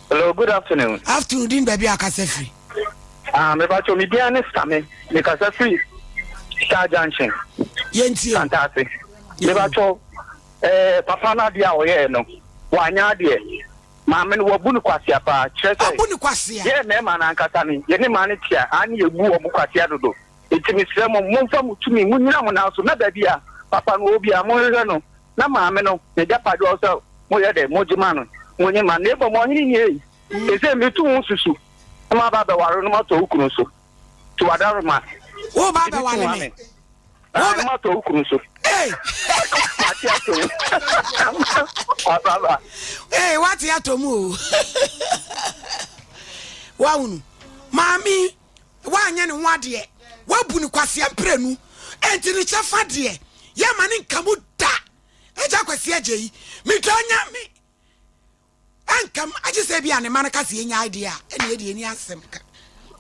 Speaker 4: Hello, good afternoon.
Speaker 2: Afternoon din baby akase free.
Speaker 4: Me ba cho mi bia ne stame. Me kasa free. Star Junction.
Speaker 2: Yenti.
Speaker 4: Fantastic. Me ba cho papa na dia o ye no. Wa nya de. Maame no wabu no kwasia pa kyerɛ sɛ
Speaker 2: wabu no kwasia
Speaker 4: ye na ma na ankasa ni ye ne ma ne tia ani ebu obu kwasia dodo etimi srɛ mo momfa mutumi munyina mo na so na da bia papa no obi a mo hwehwɛ no na maame no ne japa do so mo ye de mo jima no mo nye ma ne bo mo hini ni ese me tu susu ma ba ba waro no ma to ukunu so to wadaro ma
Speaker 2: wo ba ba wale me
Speaker 4: wo ba ma to ukunu so
Speaker 2: Hey, what ya to mu? Wa unu. Mami, wa anya ne ho ade. Wa bu ni kwase amprenu. Enti ni chefa de. Ya mane nkamu da. Eja kwase ajeyi. Mi donya mi. Ankam agise bia ne man kase enya ide a. Ene ye de ni asem ka.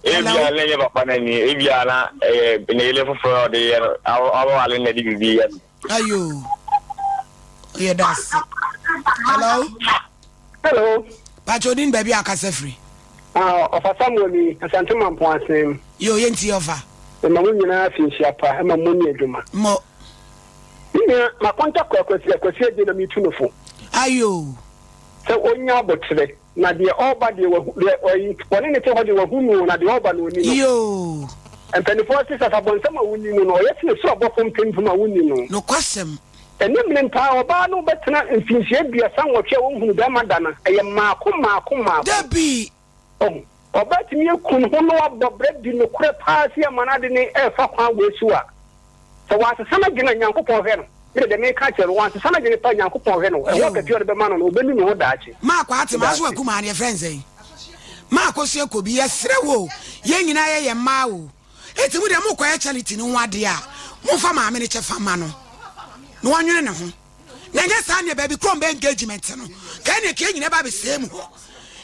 Speaker 4: Ebia le ye papa na ni ebia na ne le foforo de ye awo ale na di bibi ya.
Speaker 2: Ayo. Yeah, that's it. Hello.
Speaker 4: Hello.
Speaker 2: Pachodin baby akase free.
Speaker 4: Ofa Samuel asantuma mpoasem.
Speaker 2: Yo yenti ofa.
Speaker 4: E ma munyina afinhia pa e ma munye adwuma.
Speaker 2: Mo.
Speaker 4: Ni ma konta kwasi de na mitunofo.
Speaker 2: Ayo.
Speaker 4: Se onya botre na de oba de woni ne te ho de wahunu na de oba no ni no.
Speaker 2: Yo.
Speaker 4: Empenifo sisa sabonsama wuni no yesi so obofom tempuma wuni no.
Speaker 2: No kwasem.
Speaker 4: Ene mlempa oba no betena mfinhie bia san wotwe wo hunu da madana eye maako
Speaker 2: Debi
Speaker 4: oba timi ekun ho no abobre di no kure paasi amanade ne efa kwa wesuwa so wasesama gina nyankopon hwe no de me ka kere wasesama gina pa nyankopon hwe no e wo ka tiore be ma no obenu no daache
Speaker 2: maako atema so akuma ne friends ei maako so ekobi yesre wo ye nyina ye ma wo etimu de mo kwa charity no wade a mo fa maame ne chefa ma no no wanwene ne ho na nya sa ne baby krom be engagement no ka ne ke nyina ba be same ho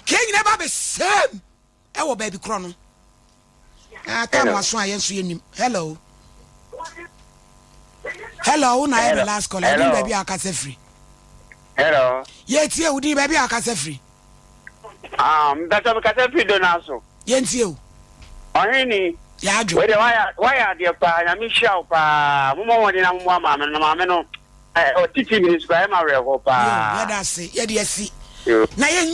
Speaker 2: King never be same. Ewo baby krono. Come was one yes you. Hello. Hello, na the last call. I didn't baby akase free.
Speaker 1: Hello.
Speaker 2: Yet you would baby akase free.
Speaker 1: That's a kase free donaso.
Speaker 2: Yent you.
Speaker 1: Ohini.
Speaker 2: Yeah,
Speaker 1: why are the pa na mi show pa mo woni na mo mama na mama no o titi mi square ma re ho pa.
Speaker 2: Yeah, that's it. Yeah, see. Na